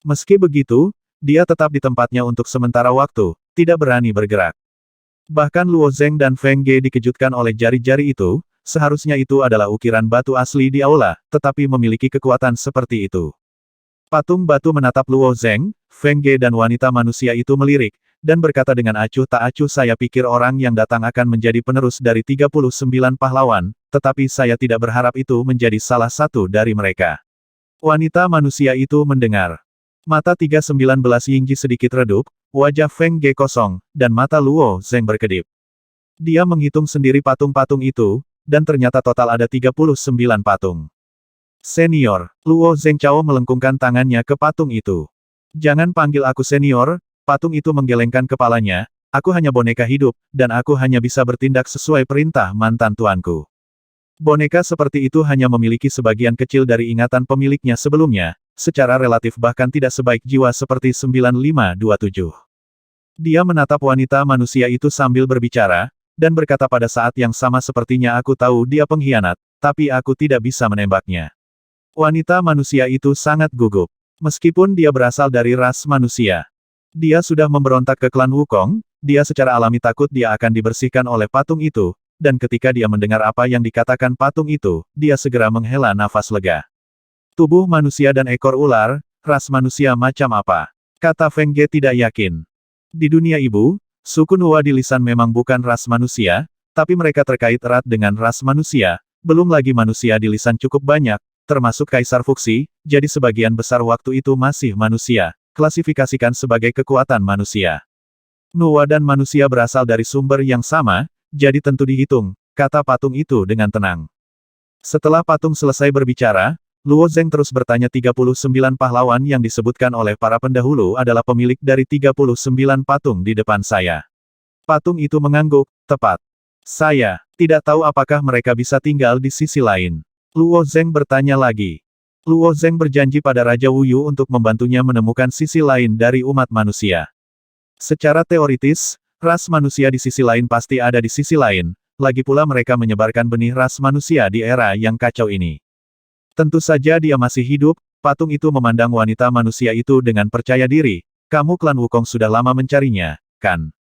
Meski begitu, dia tetap di tempatnya untuk sementara waktu, tidak berani bergerak. Bahkan Luo Zeng dan Feng Ge dikejutkan oleh jari-jari itu, seharusnya itu adalah ukiran batu asli di aula, tetapi memiliki kekuatan seperti itu. Patung batu menatap Luo Zeng, Feng Ge dan wanita manusia itu melirik, dan berkata dengan acuh tak acuh, saya pikir orang yang datang akan menjadi penerus dari 39 pahlawan, tetapi saya tidak berharap itu menjadi salah satu dari mereka. Wanita manusia itu mendengar. Mata 319 Yingji sedikit redup, wajah Feng Ge kosong, dan mata Luo Zeng berkedip. Dia menghitung sendiri patung-patung itu, dan ternyata total ada 39 patung. Senior, Luo Zeng Chao melengkungkan tangannya ke patung itu. Jangan panggil aku senior, patung itu menggelengkan kepalanya, aku hanya boneka hidup, dan aku hanya bisa bertindak sesuai perintah mantan tuanku. Boneka seperti itu hanya memiliki sebagian kecil dari ingatan pemiliknya sebelumnya, secara relatif bahkan tidak sebaik jiwa seperti 9527. Dia menatap wanita manusia itu sambil berbicara, dan berkata pada saat yang sama sepertinya aku tahu dia pengkhianat, tapi aku tidak bisa menembaknya. Wanita manusia itu sangat gugup. Meskipun dia berasal dari ras manusia. Dia sudah memberontak ke klan Wukong, dia secara alami takut dia akan dibersihkan oleh patung itu, dan ketika dia mendengar apa yang dikatakan patung itu, dia segera menghela nafas lega. Tubuh manusia dan ekor ular, ras manusia macam apa? Kata Feng Ge tidak yakin. Di dunia ibu, suku Nuwa di Lisan memang bukan ras manusia, tapi mereka terkait erat dengan ras manusia, belum lagi manusia di Lisan cukup banyak, termasuk Kaisar Fuxi, jadi sebagian besar waktu itu masih manusia, klasifikasikan sebagai kekuatan manusia. Nuwa dan manusia berasal dari sumber yang sama, jadi tentu dihitung, kata patung itu dengan tenang. Setelah patung selesai berbicara, Luo Zeng terus bertanya 39 pahlawan yang disebutkan oleh para pendahulu adalah pemilik dari 39 patung di depan saya. Patung itu mengangguk, tepat. Saya tidak tahu apakah mereka bisa tinggal di sisi lain. Luo Zeng bertanya lagi. Luo Zeng berjanji pada Raja Wu Yu untuk membantunya menemukan sisi lain dari umat manusia. Secara teoritis, ras manusia di sisi lain pasti ada di sisi lain, lagi pula mereka menyebarkan benih ras manusia di era yang kacau ini. Tentu saja dia masih hidup, patung itu memandang wanita manusia itu dengan percaya diri, kamu klan Wukong sudah lama mencarinya, kan?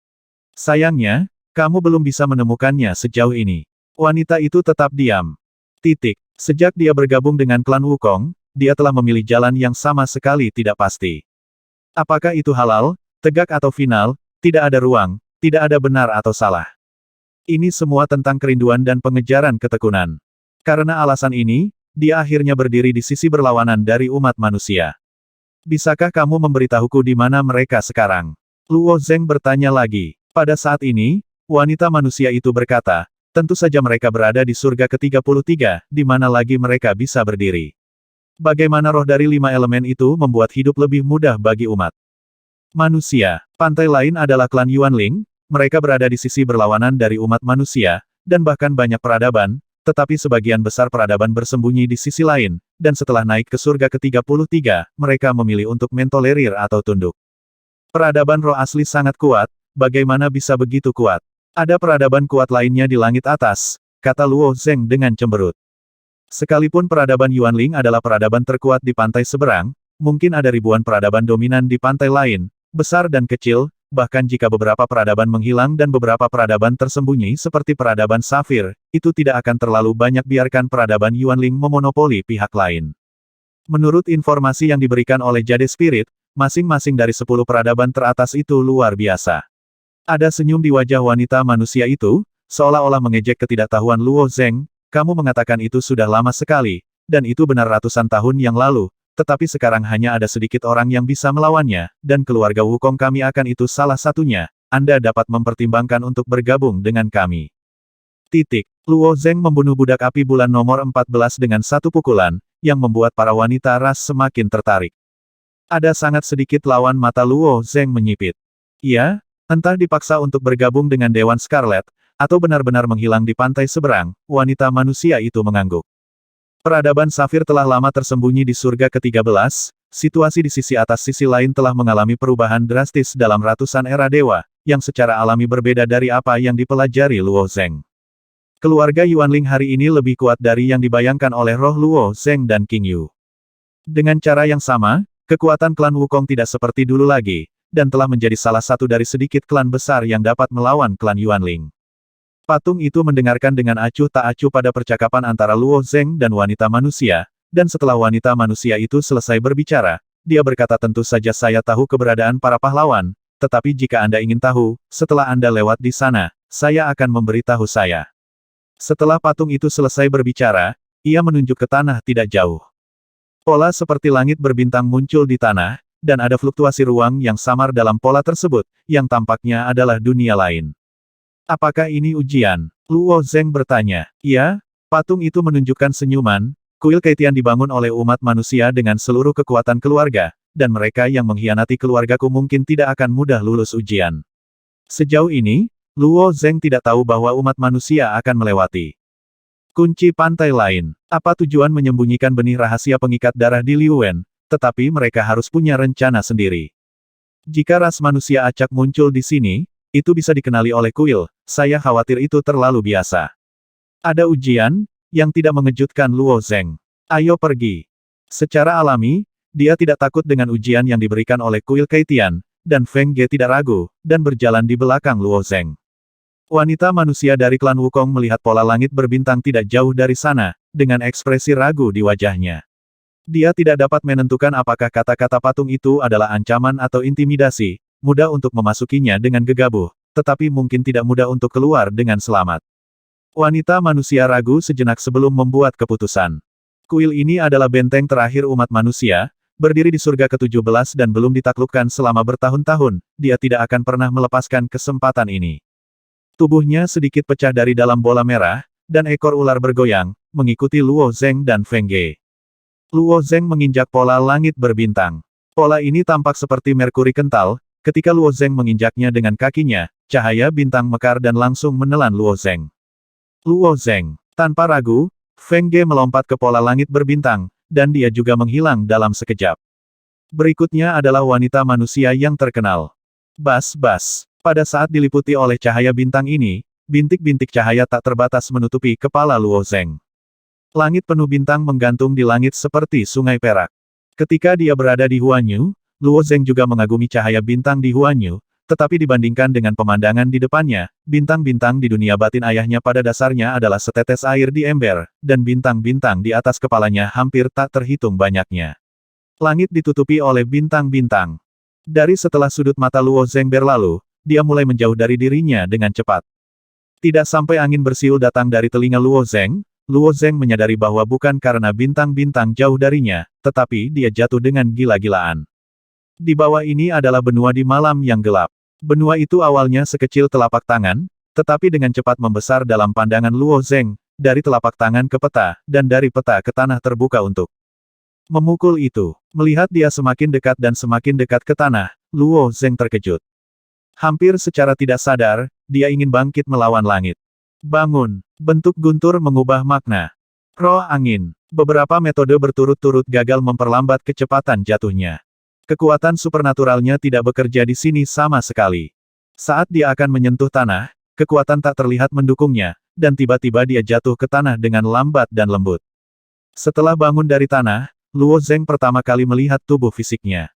Sayangnya, kamu belum bisa menemukannya sejauh ini. Wanita itu tetap diam. Titik. Sejak dia bergabung dengan klan Wukong, dia telah memilih jalan yang sama sekali tidak pasti. Apakah itu halal, tegak atau final, tidak ada ruang, tidak ada benar atau salah. Ini semua tentang kerinduan dan pengejaran ketekunan. Karena alasan ini, dia akhirnya berdiri di sisi berlawanan dari umat manusia. Bisakah kamu memberitahuku di mana mereka sekarang? Luo Zeng bertanya lagi. Pada saat ini, wanita manusia itu berkata, tentu saja mereka berada di surga ke-33, di mana lagi mereka bisa berdiri. Bagaimana roh dari 5 elemen itu membuat hidup lebih mudah bagi umat manusia? Pantai lain adalah klan Yuanling, mereka berada di sisi berlawanan dari umat manusia, dan bahkan banyak peradaban, tetapi sebagian besar peradaban bersembunyi di sisi lain, dan setelah naik ke surga ke-33, mereka memilih untuk mentolerir atau tunduk. Peradaban roh asli sangat kuat, bagaimana bisa begitu kuat? Ada peradaban kuat lainnya di langit atas, kata Luo Zeng dengan cemberut. Sekalipun peradaban Yuanling adalah peradaban terkuat di pantai seberang, mungkin ada ribuan peradaban dominan di pantai lain, besar dan kecil, bahkan jika beberapa peradaban menghilang dan beberapa peradaban tersembunyi seperti peradaban Safir, itu tidak akan terlalu banyak biarkan peradaban Yuanling memonopoli pihak lain. Menurut informasi yang diberikan oleh Jade Spirit, masing-masing dari 10 peradaban teratas itu luar biasa. Ada senyum di wajah wanita manusia itu, seolah-olah mengejek ketidaktahuan Luo Zeng, kamu mengatakan itu sudah lama sekali, dan itu benar ratusan tahun yang lalu, tetapi sekarang hanya ada sedikit orang yang bisa melawannya, dan keluarga Wukong kami akan itu salah satunya, Anda dapat mempertimbangkan untuk bergabung dengan kami. Titik. Luo Zeng membunuh budak api bulan nomor 14 dengan satu pukulan, yang membuat para wanita ras semakin tertarik. Ada sangat sedikit lawan mata Luo Zeng menyipit. Ia, entah dipaksa untuk bergabung dengan Dewan Scarlet, atau benar-benar menghilang di pantai seberang, wanita manusia itu mengangguk. Peradaban Safir telah lama tersembunyi di surga ke-13, situasi di sisi atas sisi lain telah mengalami perubahan drastis dalam ratusan era dewa, yang secara alami berbeda dari apa yang dipelajari Luo Zeng. Keluarga Yuanling hari ini lebih kuat dari yang dibayangkan oleh roh Luo Zeng dan King Yu. Dengan cara yang sama, kekuatan klan Wukong tidak seperti dulu lagi, dan telah menjadi salah satu dari sedikit klan besar yang dapat melawan klan Yuanling. Patung itu mendengarkan dengan acuh tak acuh pada percakapan antara Luo Zeng dan wanita manusia, dan setelah wanita manusia itu selesai berbicara, dia berkata tentu saja saya tahu keberadaan para pahlawan, tetapi jika Anda ingin tahu, setelah Anda lewat di sana, saya akan memberitahu saya. Setelah patung itu selesai berbicara, ia menunjuk ke tanah tidak jauh. Pola seperti langit berbintang muncul di tanah, dan ada fluktuasi ruang yang samar dalam pola tersebut, yang tampaknya adalah dunia lain. Apakah ini ujian? Luo Zeng bertanya. Ya, patung itu menunjukkan senyuman. Kuil Keitian dibangun oleh umat manusia dengan seluruh kekuatan keluarga, dan mereka yang mengkhianati keluargaku mungkin tidak akan mudah lulus ujian. Sejauh ini, Luo Zeng tidak tahu bahwa umat manusia akan melewati kunci pantai lain. Apa tujuan menyembunyikan benih rahasia pengikat darah di Liuwen, tetapi mereka harus punya rencana sendiri. Jika ras manusia acak muncul di sini, itu bisa dikenali oleh kuil, saya khawatir itu terlalu biasa. Ada ujian, yang tidak mengejutkan Luo Zeng. Ayo pergi. Secara alami, dia tidak takut dengan ujian yang diberikan oleh kuil Keitian, dan Feng Ge tidak ragu, dan berjalan di belakang Luo Zeng. Wanita manusia dari klan Wukong melihat pola langit berbintang tidak jauh dari sana, dengan ekspresi ragu di wajahnya. Dia tidak dapat menentukan apakah kata-kata patung itu adalah ancaman atau intimidasi, mudah untuk memasukinya dengan gegabah, tetapi mungkin tidak mudah untuk keluar dengan selamat. Wanita manusia ragu sejenak sebelum membuat keputusan. Kuil ini adalah benteng terakhir umat manusia, berdiri di surga ke-17 dan belum ditaklukkan selama bertahun-tahun, dia tidak akan pernah melepaskan kesempatan ini. Tubuhnya sedikit pecah dari dalam bola merah, dan ekor ular bergoyang, mengikuti Luo Zeng dan Feng Ge. Luo Zeng menginjak pola langit berbintang. Pola ini tampak seperti merkuri kental, ketika Luo Zeng menginjaknya dengan kakinya, cahaya bintang mekar dan langsung menelan Luo Zeng. Luo Zeng. Tanpa ragu, Feng Ge melompat ke pola langit berbintang, dan dia juga menghilang dalam sekejap. Berikutnya adalah wanita manusia yang terkenal. Bas-bas. Pada saat diliputi oleh cahaya bintang ini, bintik-bintik cahaya tak terbatas menutupi kepala Luo Zeng. Langit penuh bintang menggantung di langit seperti sungai perak. Ketika dia berada di Huanyu, Luo Zeng juga mengagumi cahaya bintang di Huanyu, tetapi dibandingkan dengan pemandangan di depannya, bintang-bintang di dunia batin ayahnya pada dasarnya adalah setetes air di ember, dan bintang-bintang di atas kepalanya hampir tak terhitung banyaknya. Langit ditutupi oleh bintang-bintang. Dari setelah sudut mata Luo Zeng berlalu, dia mulai menjauh dari dirinya dengan cepat. Tidak sampai angin bersiul datang dari telinga Luo Zeng menyadari bahwa bukan karena bintang-bintang jauh darinya, tetapi dia jatuh dengan gila-gilaan. Di bawah ini adalah benua di malam yang gelap. Benua itu awalnya sekecil telapak tangan, tetapi dengan cepat membesar dalam pandangan Luo Zeng, dari telapak tangan ke peta, dan dari peta ke tanah terbuka untuk memukul itu. Melihat dia semakin dekat dan semakin dekat ke tanah, Luo Zeng terkejut. Hampir secara tidak sadar, dia ingin bangkit melawan langit. Bangun. Bentuk guntur mengubah makna. Roh angin. Beberapa metode berturut-turut gagal memperlambat kecepatan jatuhnya. Kekuatan supernaturalnya tidak bekerja di sini sama sekali. Saat dia akan menyentuh tanah, kekuatan tak terlihat mendukungnya, dan tiba-tiba dia jatuh ke tanah dengan lambat dan lembut. Setelah bangun dari tanah, Luo Zeng pertama kali melihat tubuh fisiknya.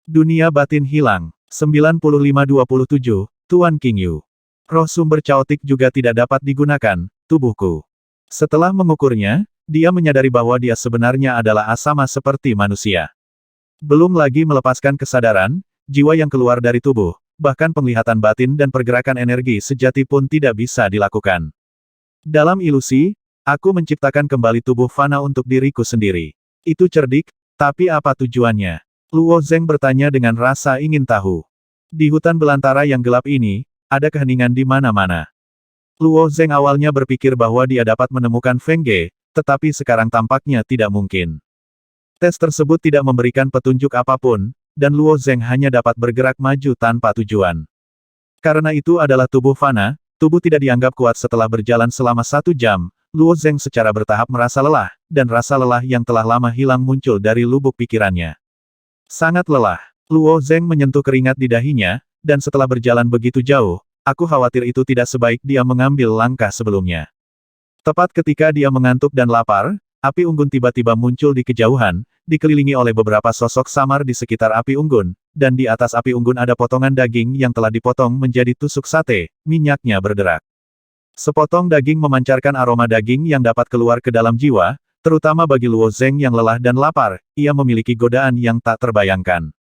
Dunia batin hilang. 9527, Tuan King Yu. Roh sumber caotik juga tidak dapat digunakan, tubuhku. Setelah mengukurnya, dia menyadari bahwa dia sebenarnya adalah asama seperti manusia. Belum lagi melepaskan kesadaran, jiwa yang keluar dari tubuh, bahkan penglihatan batin dan pergerakan energi sejati pun tidak bisa dilakukan. Dalam ilusi, aku menciptakan kembali tubuh fana untuk diriku sendiri. Itu cerdik, tapi apa tujuannya? Luo Zeng bertanya dengan rasa ingin tahu. Di hutan belantara yang gelap ini, ada keheningan di mana-mana. Luo Zeng awalnya berpikir bahwa dia dapat menemukan Feng Ge, tetapi sekarang tampaknya tidak mungkin. Tes tersebut tidak memberikan petunjuk apapun, dan Luo Zeng hanya dapat bergerak maju tanpa tujuan. Karena itu adalah tubuh fana, tubuh tidak dianggap kuat setelah berjalan selama 1 jam, Luo Zeng secara bertahap merasa lelah, dan rasa lelah yang telah lama hilang muncul dari lubuk pikirannya. Sangat lelah. Luo Zeng menyentuh keringat di dahinya, dan setelah berjalan begitu jauh, aku khawatir itu tidak sebaik dia mengambil langkah sebelumnya. Tepat ketika dia mengantuk dan lapar, api unggun tiba-tiba muncul di kejauhan, dikelilingi oleh beberapa sosok samar di sekitar api unggun, dan di atas api unggun ada potongan daging yang telah dipotong menjadi tusuk sate, minyaknya berderak. Sepotong daging memancarkan aroma daging yang dapat keluar ke dalam jiwa, terutama bagi Luo Zeng yang lelah dan lapar, ia memiliki godaan yang tak terbayangkan.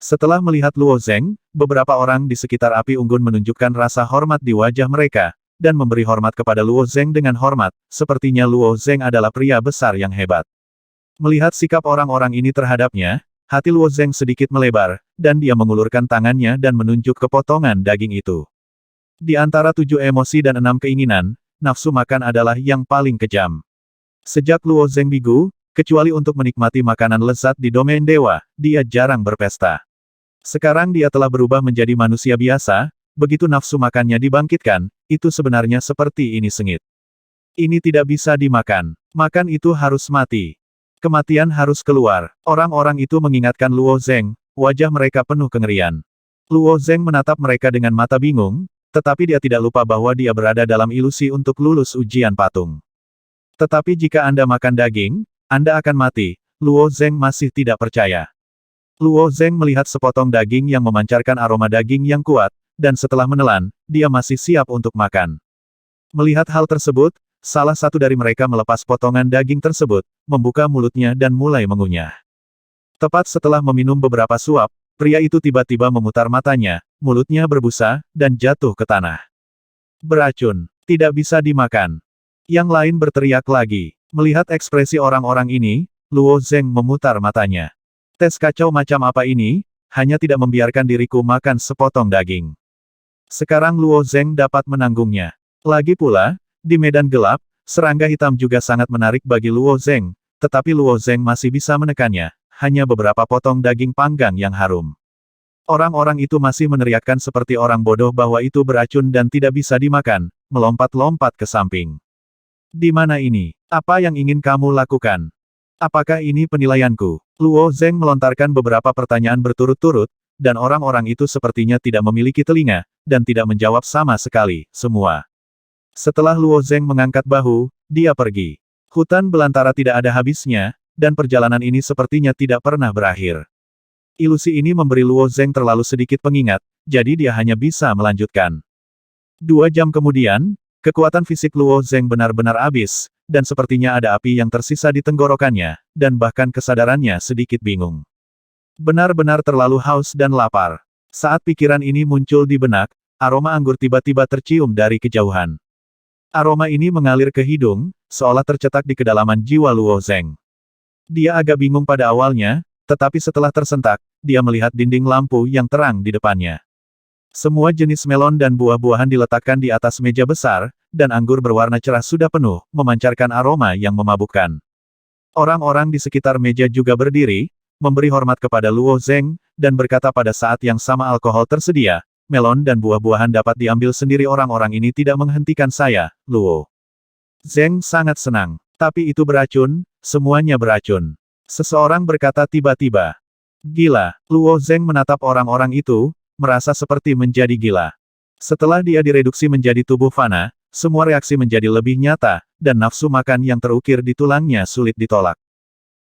Setelah melihat Luo Zeng, beberapa orang di sekitar api unggun menunjukkan rasa hormat di wajah mereka, dan memberi hormat kepada Luo Zeng dengan hormat, sepertinya Luo Zeng adalah pria besar yang hebat. Melihat sikap orang-orang ini terhadapnya, hati Luo Zeng sedikit melebar, dan dia mengulurkan tangannya dan menunjuk ke potongan daging itu. Di antara 7 emosi dan 6 keinginan, nafsu makan adalah yang paling kejam. Sejak Luo Zeng bigu, kecuali untuk menikmati makanan lezat di domain dewa, dia jarang berpesta. Sekarang dia telah berubah menjadi manusia biasa, begitu nafsu makannya dibangkitkan, itu sebenarnya seperti ini sengit. Ini tidak bisa dimakan. Makan itu harus mati. Kematian harus keluar. Orang-orang itu mengingatkan Luo Zeng, wajah mereka penuh kengerian. Luo Zeng menatap mereka dengan mata bingung, tetapi dia tidak lupa bahwa dia berada dalam ilusi untuk lulus ujian patung. Tetapi jika Anda makan daging, Anda akan mati. Luo Zeng masih tidak percaya. Luo Zeng melihat sepotong daging yang memancarkan aroma daging yang kuat, dan setelah menelan, dia masih siap untuk makan. Melihat hal tersebut, salah satu dari mereka melepas potongan daging tersebut, membuka mulutnya dan mulai mengunyah. Tepat setelah meminum beberapa suap, pria itu tiba-tiba memutar matanya, mulutnya berbusa, dan jatuh ke tanah. Beracun. Tidak bisa dimakan. Yang lain berteriak lagi. Melihat ekspresi orang-orang ini, Luo Zeng memutar matanya. Tes kacau macam apa ini? Hanya tidak membiarkan diriku makan sepotong daging. Sekarang Luo Zeng dapat menanggungnya. Lagi pula, di medan gelap, serangga hitam juga sangat menarik bagi Luo Zeng, tetapi Luo Zeng masih bisa menekannya, hanya beberapa potong daging panggang yang harum. Orang-orang itu masih meneriakkan seperti orang bodoh bahwa itu beracun dan tidak bisa dimakan, melompat-lompat ke samping. Di mana ini? Apa yang ingin kamu lakukan? Apakah ini penilaianku? Luo Zeng melontarkan beberapa pertanyaan berturut-turut, dan orang-orang itu sepertinya tidak memiliki telinga, dan tidak menjawab sama sekali, semua. Setelah Luo Zeng mengangkat bahu, dia pergi. Hutan belantara tidak ada habisnya, dan perjalanan ini sepertinya tidak pernah berakhir. Ilusi ini memberi Luo Zeng terlalu sedikit pengingat, jadi dia hanya bisa melanjutkan. 2 jam kemudian, kekuatan fisik Luo Zeng benar-benar habis, dan sepertinya ada api yang tersisa di tenggorokannya, dan bahkan kesadarannya sedikit bingung. Benar-benar terlalu haus dan lapar. Saat pikiran ini muncul di benak, aroma anggur tiba-tiba tercium dari kejauhan. Aroma ini mengalir ke hidung, seolah tercetak di kedalaman jiwa Luo Zeng. Dia agak bingung pada awalnya, tetapi setelah tersentak, dia melihat dinding lampu yang terang di depannya. Semua jenis melon dan buah-buahan diletakkan di atas meja besar, dan anggur berwarna cerah sudah penuh, memancarkan aroma yang memabukkan. Orang-orang di sekitar meja juga berdiri, memberi hormat kepada Luo Zeng, dan berkata pada saat yang sama alkohol tersedia, melon dan buah-buahan dapat diambil sendiri. Orang-orang ini tidak menghentikan saya, Luo Zeng sangat senang. Tapi itu beracun, semuanya beracun. Seseorang berkata tiba-tiba. Gila, Luo Zeng menatap orang-orang itu, merasa seperti menjadi gila. Setelah dia direduksi menjadi tubuh fana, semua reaksi menjadi lebih nyata, dan nafsu makan yang terukir di tulangnya sulit ditolak.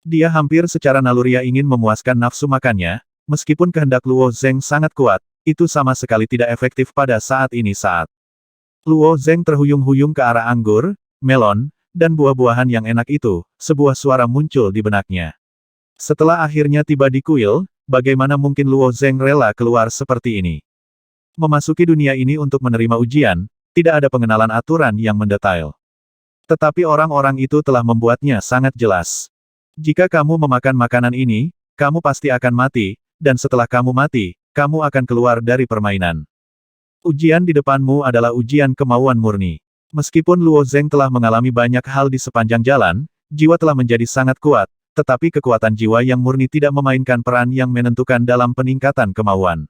Dia hampir secara naluriah ingin memuaskan nafsu makannya, meskipun kehendak Luo Zeng sangat kuat, itu sama sekali tidak efektif pada saat ini. Luo Zeng terhuyung-huyung ke arah anggur, melon, dan buah-buahan yang enak itu, sebuah suara muncul di benaknya. Setelah akhirnya tiba di kuil, bagaimana mungkin Luo Zeng rela keluar seperti ini? Memasuki dunia ini untuk menerima ujian, tidak ada pengenalan aturan yang mendetail. Tetapi orang-orang itu telah membuatnya sangat jelas. Jika kamu memakan makanan ini, kamu pasti akan mati, dan setelah kamu mati, kamu akan keluar dari permainan. Ujian di depanmu adalah ujian kemauan murni. Meskipun Luo Zeng telah mengalami banyak hal di sepanjang jalan, jiwa telah menjadi sangat kuat, tetapi kekuatan jiwa yang murni tidak memainkan peran yang menentukan dalam peningkatan kemauan.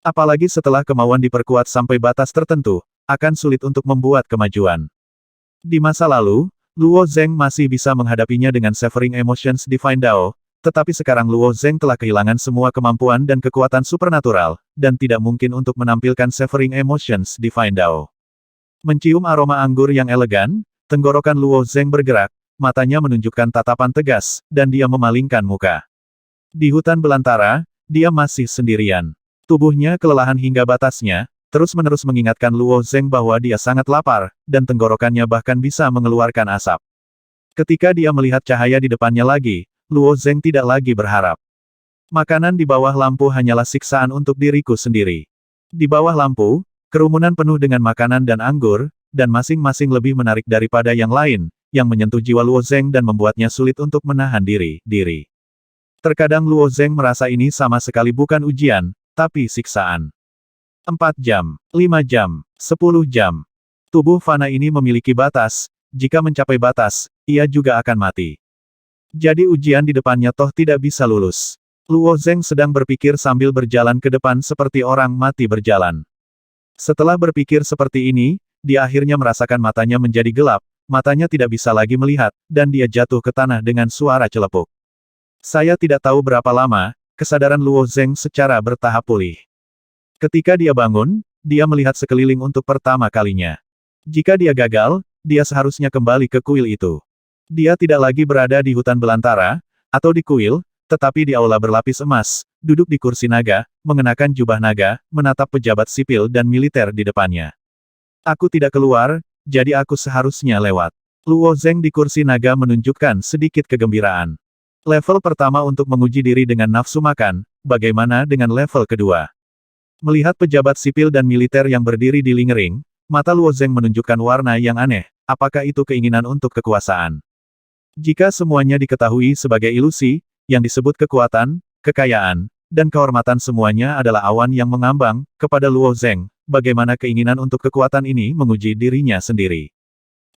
Apalagi setelah kemauan diperkuat sampai batas tertentu, akan sulit untuk membuat kemajuan. Di masa lalu, Luo Zeng masih bisa menghadapinya dengan Severing Emotions Divine Dao, tetapi sekarang Luo Zeng telah kehilangan semua kemampuan dan kekuatan supernatural, dan tidak mungkin untuk menampilkan Severing Emotions Divine Dao. Mencium aroma anggur yang elegan, tenggorokan Luo Zeng bergerak, matanya menunjukkan tatapan tegas, dan dia memalingkan muka. Di hutan belantara, dia masih sendirian. Tubuhnya kelelahan hingga batasnya, terus-menerus mengingatkan Luo Zeng bahwa dia sangat lapar, dan tenggorokannya bahkan bisa mengeluarkan asap. Ketika dia melihat cahaya di depannya lagi, Luo Zeng tidak lagi berharap. Makanan di bawah lampu hanyalah siksaan untuk diriku sendiri. Di bawah lampu, kerumunan penuh dengan makanan dan anggur, dan masing-masing lebih menarik daripada yang lain, yang menyentuh jiwa Luo Zeng dan membuatnya sulit untuk menahan diri. Terkadang Luo Zeng merasa ini sama sekali bukan ujian, tapi siksaan. 4 jam, 5 jam, 10 jam. Tubuh fana ini memiliki batas, jika mencapai batas, ia juga akan mati. Jadi ujian di depannya toh tidak bisa lulus. Luo Zeng sedang berpikir sambil berjalan ke depan seperti orang mati berjalan. Setelah berpikir seperti ini, dia akhirnya merasakan matanya menjadi gelap, matanya tidak bisa lagi melihat, dan dia jatuh ke tanah dengan suara celepuk. Saya tidak tahu berapa lama, kesadaran Luo Zeng secara bertahap pulih. Ketika dia bangun, dia melihat sekeliling untuk pertama kalinya. Jika dia gagal, dia seharusnya kembali ke kuil itu. Dia tidak lagi berada di hutan belantara, atau di kuil, tetapi di aula berlapis emas, duduk di kursi naga, mengenakan jubah naga, menatap pejabat sipil dan militer di depannya. Aku tidak keluar, jadi aku seharusnya lewat. Luo Zeng di kursi naga menunjukkan sedikit kegembiraan. Level pertama untuk menguji diri dengan nafsu makan, bagaimana dengan level kedua? Melihat pejabat sipil dan militer yang berdiri di lingering, mata Luo Zeng menunjukkan warna yang aneh, apakah itu keinginan untuk kekuasaan? Jika semuanya diketahui sebagai ilusi, yang disebut kekuatan, kekayaan, dan kehormatan semuanya adalah awan yang mengambang, kepada Luo Zeng, bagaimana keinginan untuk kekuatan ini menguji dirinya sendiri.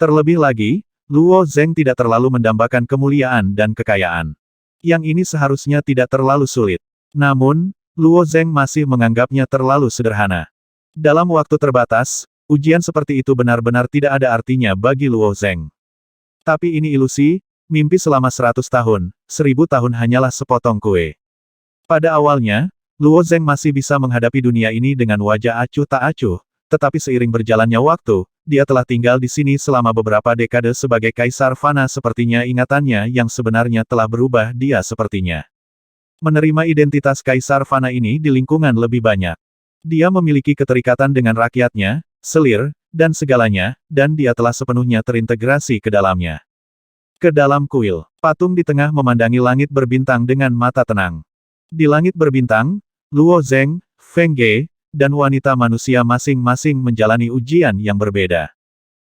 Terlebih lagi, Luo Zeng tidak terlalu mendambakan kemuliaan dan kekayaan. Yang ini seharusnya tidak terlalu sulit. Namun, Luo Zeng masih menganggapnya terlalu sederhana. Dalam waktu terbatas, ujian seperti itu benar-benar tidak ada artinya bagi Luo Zeng. Tapi ini ilusi, mimpi selama 100 tahun, 1000 tahun hanyalah sepotong kue. Pada awalnya, Luo Zeng masih bisa menghadapi dunia ini dengan wajah acuh tak acuh, tetapi seiring berjalannya waktu, dia telah tinggal di sini selama beberapa dekade sebagai kaisar fana sepertinya ingatannya yang sebenarnya telah berubah dia sepertinya. Menerima identitas kaisar fana ini di lingkungan lebih banyak. Dia memiliki keterikatan dengan rakyatnya, selir, dan segalanya, dan dia telah sepenuhnya terintegrasi ke dalamnya. Ke dalam kuil, patung di tengah memandangi langit berbintang dengan mata tenang. Di langit berbintang, Luo Zeng, Feng Ge, dan wanita manusia masing-masing menjalani ujian yang berbeda.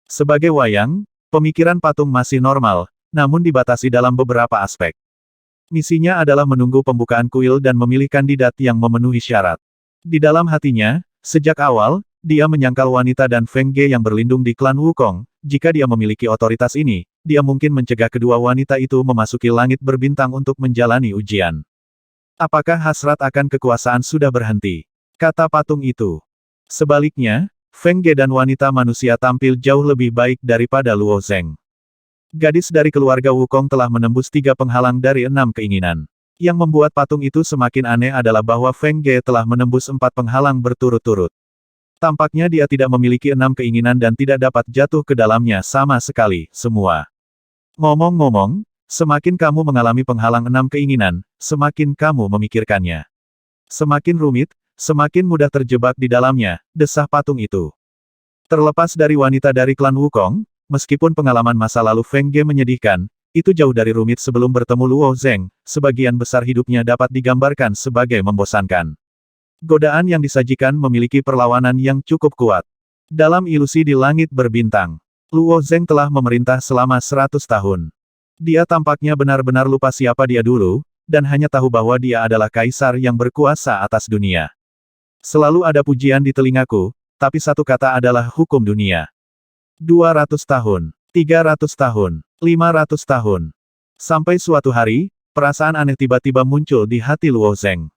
Sebagai wayang, pemikiran patung masih normal, namun dibatasi dalam beberapa aspek. Misinya adalah menunggu pembukaan kuil dan memilih kandidat yang memenuhi syarat. Di dalam hatinya, sejak awal, dia menyangkal wanita dan Feng Ge yang berlindung di klan Wukong, jika dia memiliki otoritas ini, dia mungkin mencegah kedua wanita itu memasuki langit berbintang untuk menjalani ujian. Apakah hasrat akan kekuasaan sudah berhenti? Kata patung itu. Sebaliknya, Feng Ge dan wanita manusia tampil jauh lebih baik daripada Luo Zeng. Gadis dari keluarga Wukong telah menembus 3 penghalang dari 6 keinginan. Yang membuat patung itu semakin aneh adalah bahwa Feng Ge telah menembus 4 penghalang berturut-turut. Tampaknya dia tidak memiliki 6 keinginan dan tidak dapat jatuh ke dalamnya sama sekali, semua. Ngomong-ngomong, semakin kamu mengalami penghalang 6 keinginan, semakin kamu memikirkannya. Semakin rumit, semakin mudah terjebak di dalamnya, desah patung itu. Terlepas dari wanita dari klan Wukong, meskipun pengalaman masa lalu Feng Ge menyedihkan, itu jauh dari rumit sebelum bertemu Luo Zeng, sebagian besar hidupnya dapat digambarkan sebagai membosankan. Godaan yang disajikan memiliki perlawanan yang cukup kuat. Dalam ilusi di langit berbintang, Luo Zeng telah memerintah selama 100 tahun. Dia tampaknya benar-benar lupa siapa dia dulu, dan hanya tahu bahwa dia adalah kaisar yang berkuasa atas dunia. Selalu ada pujian di telingaku, tapi satu kata adalah hukum dunia. 200 tahun, 300 tahun, 500 tahun. Sampai suatu hari, perasaan aneh tiba-tiba muncul di hati Luo Zeng.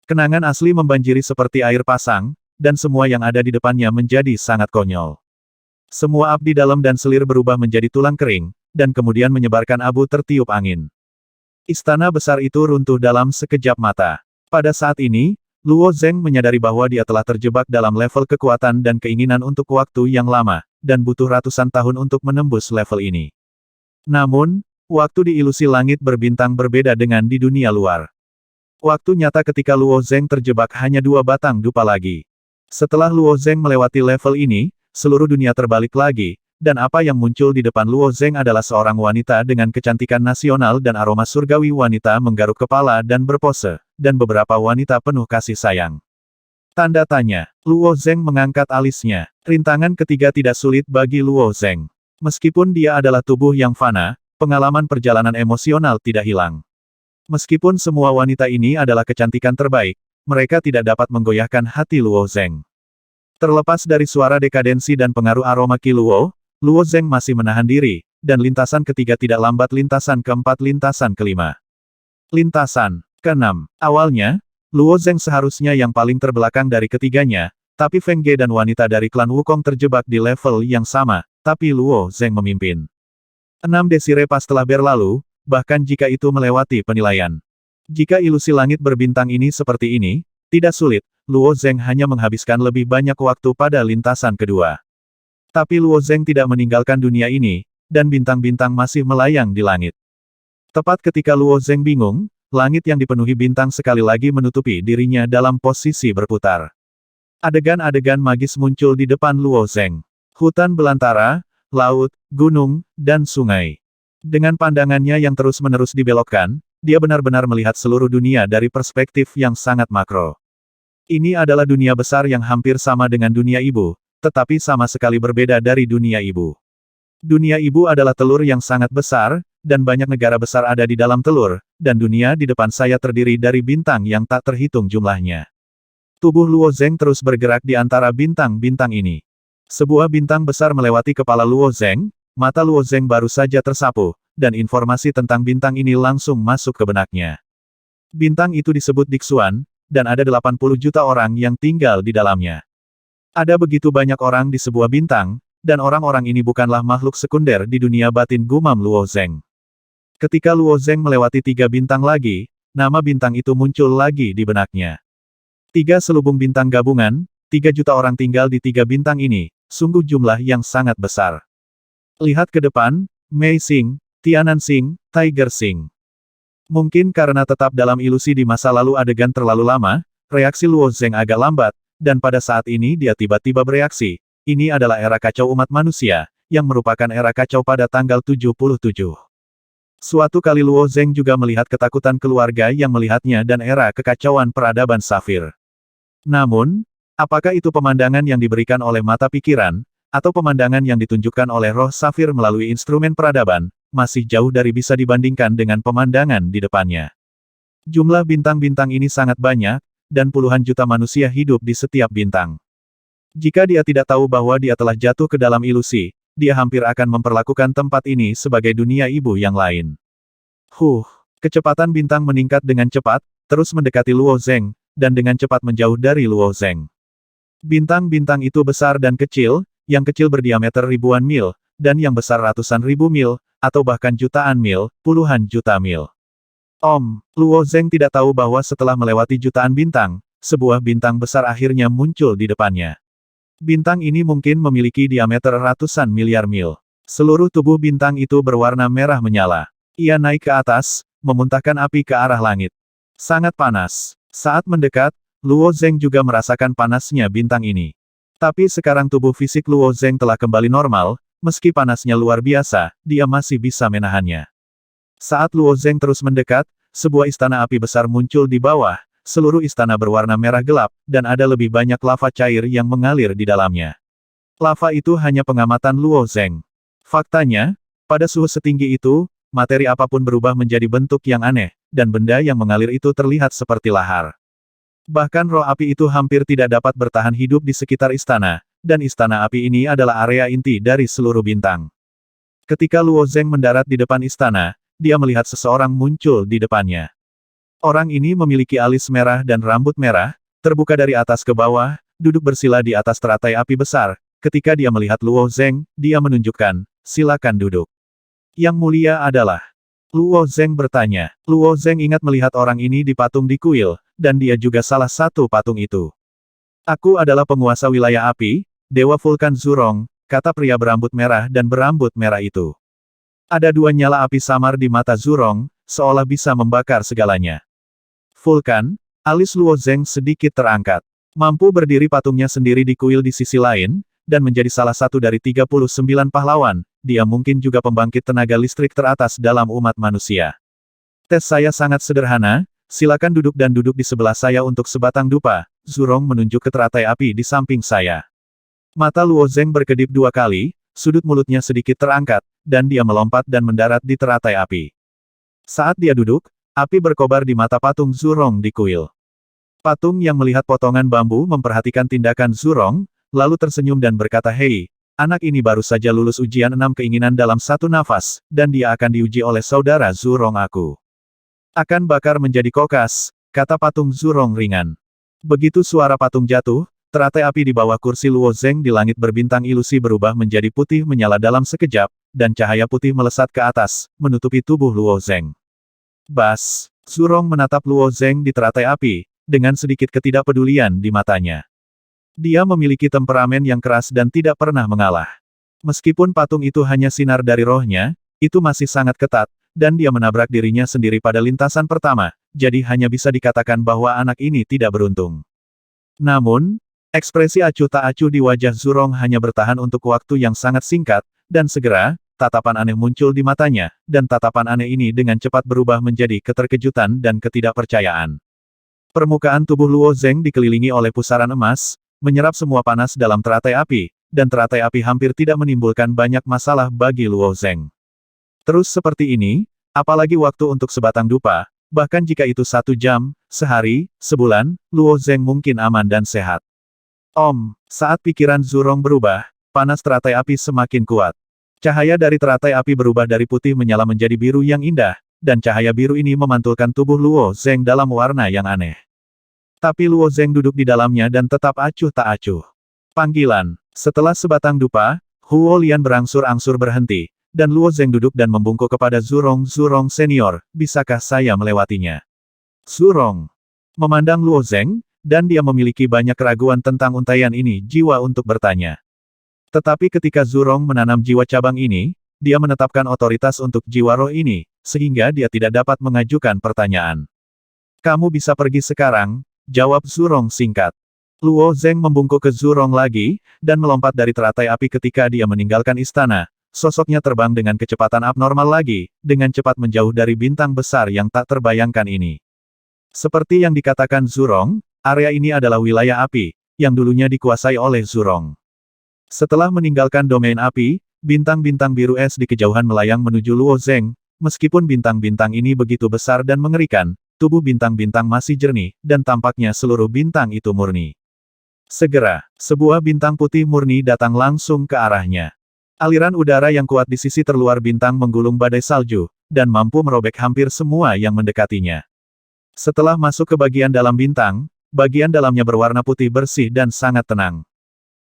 Kenangan asli membanjiri seperti air pasang, dan semua yang ada di depannya menjadi sangat konyol. Semua abdi dalam dan selir berubah menjadi tulang kering, dan kemudian menyebarkan abu tertiup angin. Istana besar itu runtuh dalam sekejap mata. Pada saat ini, Luo Zeng menyadari bahwa dia telah terjebak dalam level kekuatan dan keinginan untuk waktu yang lama, dan butuh ratusan tahun untuk menembus level ini. Namun, waktu di ilusi langit berbintang berbeda dengan di dunia luar. Waktu nyata ketika Luo Zeng terjebak hanya 2 batang dupa lagi. Setelah Luo Zeng melewati level ini, seluruh dunia terbalik lagi, dan apa yang muncul di depan Luo Zeng adalah seorang wanita dengan kecantikan nasional dan aroma surgawi. Wanita menggaruk kepala dan berpose, dan beberapa wanita penuh kasih sayang. Tanda tanya. Luo Zeng mengangkat alisnya. Rintangan ketiga tidak sulit bagi Luo Zeng. Meskipun dia adalah tubuh yang fana, pengalaman perjalanan emosional tidak hilang. Meskipun semua wanita ini adalah kecantikan terbaik, mereka tidak dapat menggoyahkan hati Luo Zeng. Terlepas dari suara dekadensi dan pengaruh aroma Qi Luo, Luo Zeng masih menahan diri, dan lintasan ketiga tidak lambat lintasan keempat lintasan kelima. Lintasan keenam. Awalnya, Luo Zeng seharusnya yang paling terbelakang dari ketiganya, tapi Feng Ge dan wanita dari klan Wukong terjebak di level yang sama, tapi Luo Zeng memimpin. 6 desire pas telah berlalu, bahkan jika itu melewati penilaian. Jika ilusi langit berbintang ini seperti ini, tidak sulit, Luo Zeng hanya menghabiskan lebih banyak waktu pada lintasan kedua. Tapi Luo Zeng tidak meninggalkan dunia ini, dan bintang-bintang masih melayang di langit. Tepat ketika Luo Zeng bingung, langit yang dipenuhi bintang sekali lagi menutupi dirinya dalam posisi berputar. Adegan-adegan magis muncul di depan Luo Zeng. Hutan belantara, laut, gunung, dan sungai. Dengan pandangannya yang terus-menerus dibelokkan, dia benar-benar melihat seluruh dunia dari perspektif yang sangat makro. Ini adalah dunia besar yang hampir sama dengan dunia ibu, tetapi sama sekali berbeda dari dunia ibu. Dunia ibu adalah telur yang sangat besar, dan banyak negara besar ada di dalam telur, dan dunia di depan saya terdiri dari bintang yang tak terhitung jumlahnya. Tubuh Luo Zeng terus bergerak di antara bintang-bintang ini. Sebuah bintang besar melewati kepala Luo Zeng, mata Luo Zeng baru saja tersapu, dan informasi tentang bintang ini langsung masuk ke benaknya. Bintang itu disebut Dixuan, dan ada 80 juta orang yang tinggal di dalamnya. Ada begitu banyak orang di sebuah bintang, dan orang-orang ini bukanlah makhluk sekunder di dunia batin, gumam Luo Zeng. Ketika Luo Zeng melewati 3 bintang lagi, nama bintang itu muncul lagi di benaknya. 3 selubung bintang gabungan, 3 juta orang tinggal di 3 bintang ini, sungguh jumlah yang sangat besar. Lihat ke depan, Mei Xing, Tianan Xing, Tiger Xing. Mungkin karena tetap dalam ilusi di masa lalu adegan terlalu lama, reaksi Luo Zeng agak lambat, dan pada saat ini dia tiba-tiba bereaksi. Ini adalah era kacau umat manusia, yang merupakan era kacau pada tanggal 77. Suatu kali Luo Zeng juga melihat ketakutan keluarga yang melihatnya dan era kekacauan peradaban Safir. Namun, apakah itu pemandangan yang diberikan oleh mata pikiran, atau pemandangan yang ditunjukkan oleh roh Safir melalui instrumen peradaban, masih jauh dari bisa dibandingkan dengan pemandangan di depannya. Jumlah bintang-bintang ini sangat banyak, dan puluhan juta manusia hidup di setiap bintang. Jika dia tidak tahu bahwa dia telah jatuh ke dalam ilusi, dia hampir akan memperlakukan tempat ini sebagai dunia ibu yang lain. Kecepatan bintang meningkat dengan cepat, terus mendekati Luo Zeng, dan dengan cepat menjauh dari Luo Zeng. Bintang-bintang itu besar dan kecil, yang kecil berdiameter ribuan mil, dan yang besar ratusan ribu mil, atau bahkan jutaan mil, puluhan juta mil. Luo Zeng tidak tahu bahwa setelah melewati jutaan bintang, sebuah bintang besar akhirnya muncul di depannya. Bintang ini mungkin memiliki diameter ratusan miliar mil. Seluruh tubuh bintang itu berwarna merah menyala. Ia naik ke atas, memuntahkan api ke arah langit. Sangat panas. Saat mendekat, Luo Zeng juga merasakan panasnya bintang ini. Tapi sekarang tubuh fisik Luo Zeng telah kembali normal, meski panasnya luar biasa, dia masih bisa menahannya. Saat Luo Zeng terus mendekat, sebuah istana api besar muncul di bawah. Seluruh istana berwarna merah gelap, dan ada lebih banyak lava cair yang mengalir di dalamnya. Lava itu hanya pengamatan Luo Zeng. Faktanya, pada suhu setinggi itu, materi apapun berubah menjadi bentuk yang aneh, dan benda yang mengalir itu terlihat seperti lahar. Bahkan roh api itu hampir tidak dapat bertahan hidup di sekitar istana, dan istana api ini adalah area inti dari seluruh bintang. Ketika Luo Zeng mendarat di depan istana, dia melihat seseorang muncul di depannya. Orang ini memiliki alis merah dan rambut merah, terbuka dari atas ke bawah, duduk bersila di atas teratai api besar. Ketika dia melihat Luo Zeng, dia menunjukkan, silakan duduk. Yang mulia adalah. Luo Zeng bertanya. Luo Zeng ingat melihat orang ini di patung di kuil, dan dia juga salah satu patung itu. Aku adalah penguasa wilayah api, Dewa Vulkan Zurong, kata pria berambut merah dan berambut merah itu. Ada 2 nyala api samar di mata Zurong, seolah bisa membakar segalanya. Vulkan, alis Luo Zeng sedikit terangkat. Mampu berdiri patungnya sendiri di kuil di sisi lain, dan menjadi salah satu dari 39 pahlawan, dia mungkin juga pembangkit tenaga listrik teratas dalam umat manusia. Tes saya sangat sederhana, silakan duduk dan duduk di sebelah saya untuk sebatang dupa. Zurong menunjuk ke teratai api di samping saya. Mata Luo Zeng berkedip 2 kali, sudut mulutnya sedikit terangkat, dan dia melompat dan mendarat di teratai api. Saat dia duduk, api berkobar di mata patung Zurong di kuil. Patung yang melihat potongan bambu memperhatikan tindakan Zurong, lalu tersenyum dan berkata, "Hei, anak ini baru saja lulus ujian 6 keinginan dalam satu nafas, dan dia akan diuji oleh saudara Zurong aku. Akan bakar menjadi kokas," kata patung Zurong ringan. Begitu suara patung jatuh, teratai api di bawah kursi Luo Zeng di langit berbintang ilusi berubah menjadi putih menyala dalam sekejap, dan cahaya putih melesat ke atas, menutupi tubuh Luo Zeng. Bas! Zurong menatap Luo Zeng di teratai api, dengan sedikit ketidakpedulian di matanya. Dia memiliki temperamen yang keras dan tidak pernah mengalah. Meskipun patung itu hanya sinar dari rohnya, itu masih sangat ketat, dan dia menabrak dirinya sendiri pada lintasan pertama, jadi hanya bisa dikatakan bahwa anak ini tidak beruntung. Namun, ekspresi acuh tak acuh di wajah Zurong hanya bertahan untuk waktu yang sangat singkat, dan segera, tatapan aneh muncul di matanya, dan tatapan aneh ini dengan cepat berubah menjadi keterkejutan dan ketidakpercayaan. Permukaan tubuh Luo Zeng dikelilingi oleh pusaran emas, menyerap semua panas dalam teratai api, dan teratai api hampir tidak menimbulkan banyak masalah bagi Luo Zeng. Terus seperti ini, apalagi waktu untuk sebatang dupa, bahkan jika itu 1 jam, sehari, sebulan, Luo Zeng mungkin aman dan sehat. Saat pikiran Zurong berubah, panas teratai api semakin kuat. Cahaya dari teratai api berubah dari putih menyala menjadi biru yang indah, dan cahaya biru ini memantulkan tubuh Luo Zeng dalam warna yang aneh. Tapi Luo Zeng duduk di dalamnya dan tetap acuh tak acuh. Panggilan. Setelah sebatang dupa, Huo Lian berangsur-angsur berhenti, dan Luo Zeng duduk dan membungkuk kepada Zurong. "Zurong senior, bisakah saya melewatinya?" Zurong memandang Luo Zeng, dan dia memiliki banyak keraguan tentang untaian ini jiwa untuk bertanya. Tetapi ketika Zurong menanam jiwa cabang ini, dia menetapkan otoritas untuk jiwa roh ini, sehingga dia tidak dapat mengajukan pertanyaan. "Kamu bisa pergi sekarang," jawab Zurong singkat. Luo Zeng membungkuk ke Zurong lagi, dan melompat dari teratai api ketika dia meninggalkan istana. Sosoknya terbang dengan kecepatan abnormal lagi, dengan cepat menjauh dari bintang besar yang tak terbayangkan ini. Seperti yang dikatakan Zurong, area ini adalah wilayah api, yang dulunya dikuasai oleh Zurong. Setelah meninggalkan domain api, bintang-bintang biru es di kejauhan melayang menuju Luo Zeng. Meskipun bintang-bintang ini begitu besar dan mengerikan, tubuh bintang-bintang masih jernih, dan tampaknya seluruh bintang itu murni. Segera, sebuah bintang putih murni datang langsung ke arahnya. Aliran udara yang kuat di sisi terluar bintang menggulung badai salju, dan mampu merobek hampir semua yang mendekatinya. Setelah masuk ke bagian dalam bintang, bagian dalamnya berwarna putih bersih dan sangat tenang.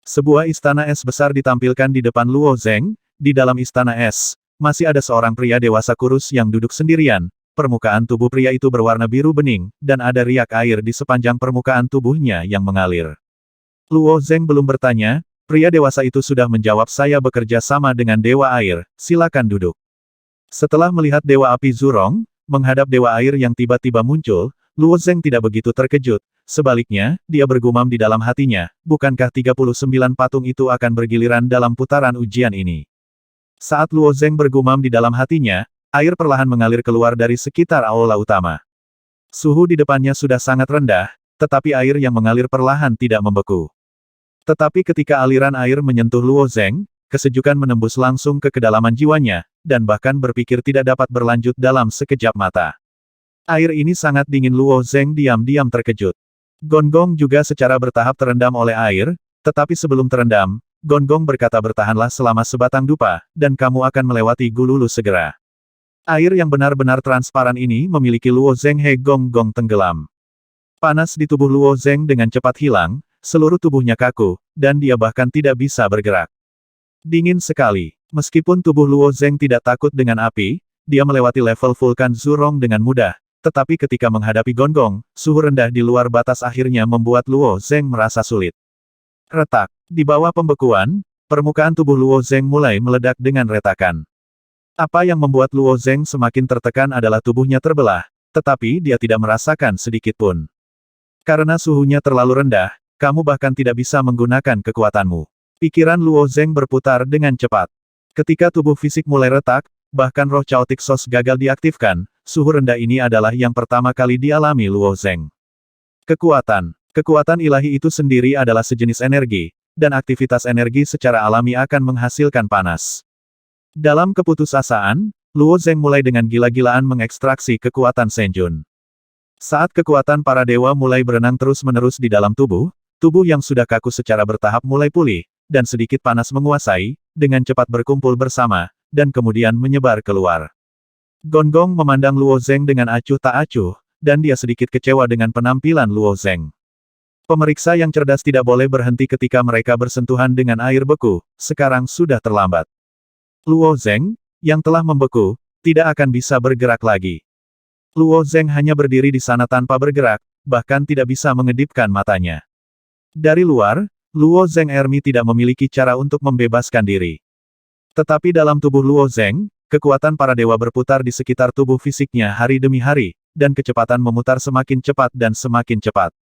Sebuah istana es besar ditampilkan di depan Luo Zeng. Di dalam istana es, masih ada seorang pria dewasa kurus yang duduk sendirian. Permukaan tubuh pria itu berwarna biru bening, dan ada riak air di sepanjang permukaan tubuhnya yang mengalir. Luo Zeng belum bertanya, pria dewasa itu sudah menjawab, "Saya bekerja sama dengan Dewa Air, silakan duduk." Setelah melihat Dewa Api Zurong, menghadap Dewa Air yang tiba-tiba muncul, Luo Zeng tidak begitu terkejut. Sebaliknya, dia bergumam di dalam hatinya, bukankah 39 patung itu akan bergiliran dalam putaran ujian ini? Saat Luo Zeng bergumam di dalam hatinya, air perlahan mengalir keluar dari sekitar aula utama. Suhu di depannya sudah sangat rendah, tetapi air yang mengalir perlahan tidak membeku. Tetapi ketika aliran air menyentuh Luo Zeng, kesejukan menembus langsung ke kedalaman jiwanya, dan bahkan berpikir tidak dapat berlanjut dalam sekejap mata. Air ini sangat dingin. Luo Zeng diam-diam terkejut. Gong juga secara bertahap terendam oleh air, tetapi sebelum terendam, Gong berkata, "Bertahanlah selama sebatang dupa, dan kamu akan melewati Gululu segera." Air yang benar-benar transparan ini memiliki Luo Zeng. Gong tenggelam. Panas di tubuh Luo Zeng dengan cepat hilang, seluruh tubuhnya kaku, dan dia bahkan tidak bisa bergerak. Dingin sekali. Meskipun tubuh Luo Zeng tidak takut dengan api, dia melewati level vulkan Zurong dengan mudah, tetapi ketika menghadapi Gong, suhu rendah di luar batas akhirnya membuat Luo Zeng merasa sulit. Retak. Di bawah pembekuan, permukaan tubuh Luo Zeng mulai meledak dengan retakan. Apa yang membuat Luo Zeng semakin tertekan adalah tubuhnya terbelah, tetapi dia tidak merasakan sedikit pun. Karena suhunya terlalu rendah, kamu bahkan tidak bisa menggunakan kekuatanmu. Pikiran Luo Zeng berputar dengan cepat. Ketika tubuh fisik mulai retak, bahkan roh Chaotic Source gagal diaktifkan, suhu rendah ini adalah yang pertama kali dialami Luo Zeng. Kekuatan ilahi itu sendiri adalah sejenis energi, dan aktivitas energi secara alami akan menghasilkan panas. Dalam keputusasaan, Luo Zeng mulai dengan gila-gilaan mengekstraksi kekuatan Senjun. Saat kekuatan para dewa mulai berenang terus-menerus di dalam tubuh yang sudah kaku secara bertahap mulai pulih, dan sedikit panas menguasai, dengan cepat berkumpul bersama, dan kemudian menyebar keluar. Gong memandang Luo Zeng dengan acuh tak acuh, dan dia sedikit kecewa dengan penampilan Luo Zeng. Pemeriksa yang cerdas tidak boleh berhenti ketika mereka bersentuhan dengan air beku, sekarang sudah terlambat. Luo Zeng, yang telah membeku, tidak akan bisa bergerak lagi. Luo Zeng hanya berdiri di sana tanpa bergerak, bahkan tidak bisa mengedipkan matanya. Dari luar, Luo Zeng Ermi tidak memiliki cara untuk membebaskan diri. Tetapi dalam tubuh Luo Zeng, kekuatan para dewa berputar di sekitar tubuh fisiknya hari demi hari, dan kecepatan memutar semakin cepat dan semakin cepat.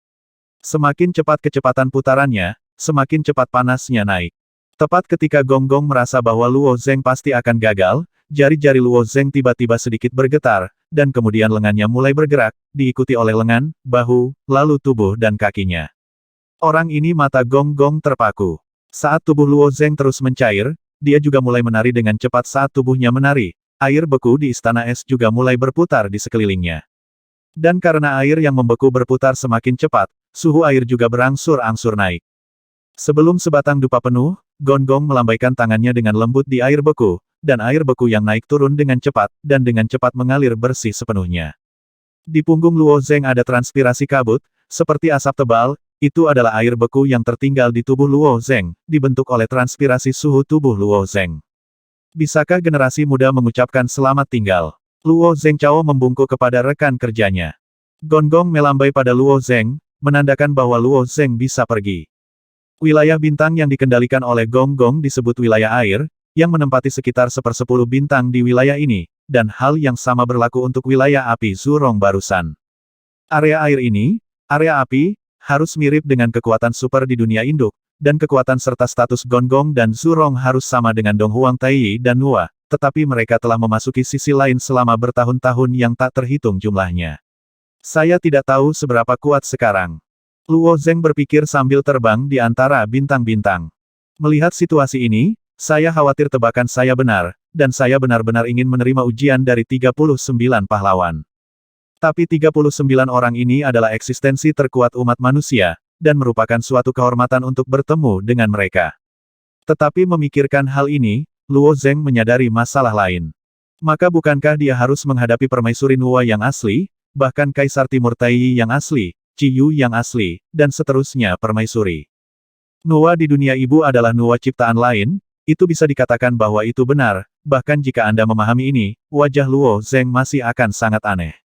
Semakin cepat kecepatan putarannya, semakin cepat panasnya naik. Tepat ketika Gong merasa bahwa Luo Zeng pasti akan gagal, jari-jari Luo Zeng tiba-tiba sedikit bergetar, dan kemudian lengannya mulai bergerak, diikuti oleh lengan, bahu, lalu tubuh dan kakinya. Orang ini mata Gong terpaku. Saat tubuh Luo Zeng terus mencair, dia juga mulai menari dengan cepat saat tubuhnya menari. Air beku di istana es juga mulai berputar di sekelilingnya. Dan karena air yang membeku berputar semakin cepat, suhu air juga berangsur-angsur naik. Sebelum sebatang dupa penuh, Gong melambaikan tangannya dengan lembut di air beku, dan air beku yang naik turun dengan cepat, dan dengan cepat mengalir bersih sepenuhnya. Di punggung Luo Zeng ada transpirasi kabut, seperti asap tebal, itu adalah air beku yang tertinggal di tubuh Luo Zeng, dibentuk oleh transpirasi suhu tubuh Luo Zeng. Bisakah generasi muda mengucapkan selamat tinggal? Luo Zeng Chao membungkuk kepada rekan kerjanya. Gong melambai pada Luo Zeng, menandakan bahwa Luo Zeng bisa pergi. Wilayah bintang yang dikendalikan oleh Gong disebut wilayah air, yang menempati sekitar 1/10 bintang di wilayah ini, dan hal yang sama berlaku untuk wilayah api Zurong barusan. Area air ini, area api, harus mirip dengan kekuatan super di dunia induk, dan kekuatan serta status Gong dan Zurong harus sama dengan Dong Huang Taiyi dan Nua, tetapi mereka telah memasuki sisi lain selama bertahun-tahun yang tak terhitung jumlahnya. Saya tidak tahu seberapa kuat sekarang. Luo Zeng berpikir sambil terbang di antara bintang-bintang. Melihat situasi ini, saya khawatir tebakan saya benar, dan saya benar-benar ingin menerima ujian dari 39 pahlawan. Tapi 39 orang ini adalah eksistensi terkuat umat manusia, dan merupakan suatu kehormatan untuk bertemu dengan mereka. Tetapi memikirkan hal ini, Luo Zeng menyadari masalah lain. Maka bukankah dia harus menghadapi permaisuri Nua yang asli, bahkan Kaisar Timur Taiyi yang asli, Ciyu yang asli, dan seterusnya permaisuri. Nua di dunia ibu adalah Nua ciptaan lain, itu bisa dikatakan bahwa itu benar, bahkan jika Anda memahami ini, wajah Luo Zeng masih akan sangat aneh.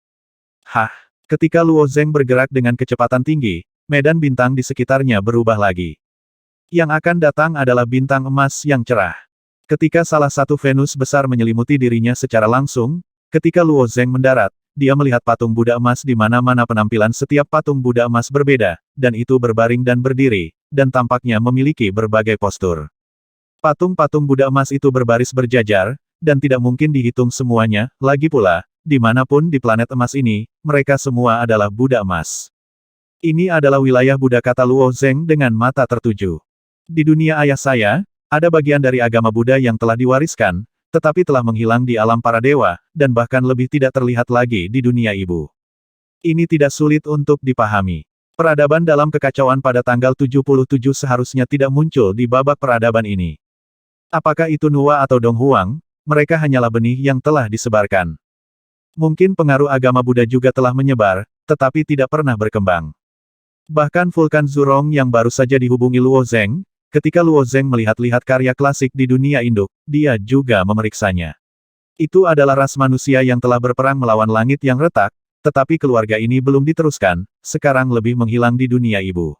Ketika Luo Zeng bergerak dengan kecepatan tinggi, medan bintang di sekitarnya berubah lagi. Yang akan datang adalah bintang emas yang cerah. Ketika salah satu Venus besar menyelimuti dirinya secara langsung, ketika Luo Zeng mendarat, dia melihat patung Buddha emas di mana-mana penampilan setiap patung Buddha emas berbeda, dan itu berbaring dan berdiri, dan tampaknya memiliki berbagai postur. Patung-patung Buddha emas itu berbaris berjajar, dan tidak mungkin dihitung semuanya, lagi pula, dimanapun di planet emas ini, mereka semua adalah Buddha emas. Ini adalah wilayah Buddha kata Luo Zeng dengan mata tertuju. Di dunia ayah saya, ada bagian dari agama Buddha yang telah diwariskan, tetapi telah menghilang di alam para dewa, dan bahkan lebih tidak terlihat lagi di dunia ibu. Ini tidak sulit untuk dipahami. Peradaban dalam kekacauan pada tanggal 77 seharusnya tidak muncul di babak peradaban ini. Apakah itu Nua atau Dong Huang, mereka hanyalah benih yang telah disebarkan. Mungkin pengaruh agama Buddha juga telah menyebar, tetapi tidak pernah berkembang. Bahkan vulkan Zurong yang baru saja dihubungi Luo Zeng, ketika Luo Zeng melihat-lihat karya klasik di dunia induk, dia juga memeriksanya. Itu adalah ras manusia yang telah berperang melawan langit yang retak, tetapi keluarga ini belum diteruskan, sekarang lebih menghilang di dunia ibu.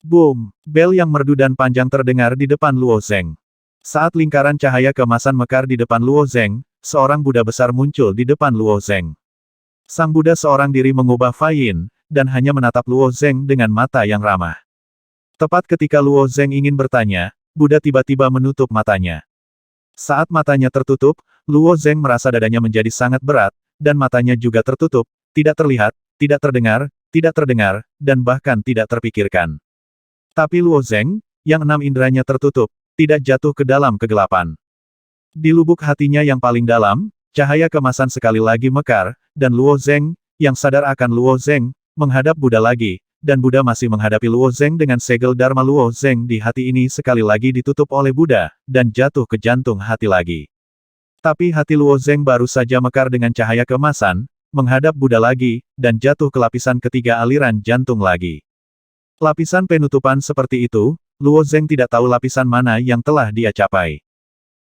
Boom! Bel yang merdu dan panjang terdengar di depan Luo Zeng. Saat lingkaran cahaya keemasan mekar di depan Luo Zeng, seorang Buddha besar muncul di depan Luo Zeng. Sang Buddha seorang diri mengubah Faiyin, dan hanya menatap Luo Zeng dengan mata yang ramah. Tepat ketika Luo Zeng ingin bertanya, Buddha tiba-tiba menutup matanya. Saat matanya tertutup, Luo Zeng merasa dadanya menjadi sangat berat, dan matanya juga tertutup, tidak terlihat, tidak terdengar, dan bahkan tidak terpikirkan. Tapi Luo Zeng, yang 6 inderanya tertutup, tidak jatuh ke dalam kegelapan. Di lubuk hatinya yang paling dalam, cahaya kemasan sekali lagi mekar, dan Luo Zeng, yang sadar akan Luo Zeng, menghadap Buddha lagi, dan Buddha masih menghadapi Luo Zeng dengan segel Dharma. Luo Zeng di hati ini sekali lagi ditutup oleh Buddha, dan jatuh ke jantung hati lagi. Tapi hati Luo Zeng baru saja mekar dengan cahaya keemasan, menghadap Buddha lagi, dan jatuh ke lapisan ketiga aliran jantung lagi. Lapisan penutupan seperti itu, Luo Zeng tidak tahu lapisan mana yang telah dia capai.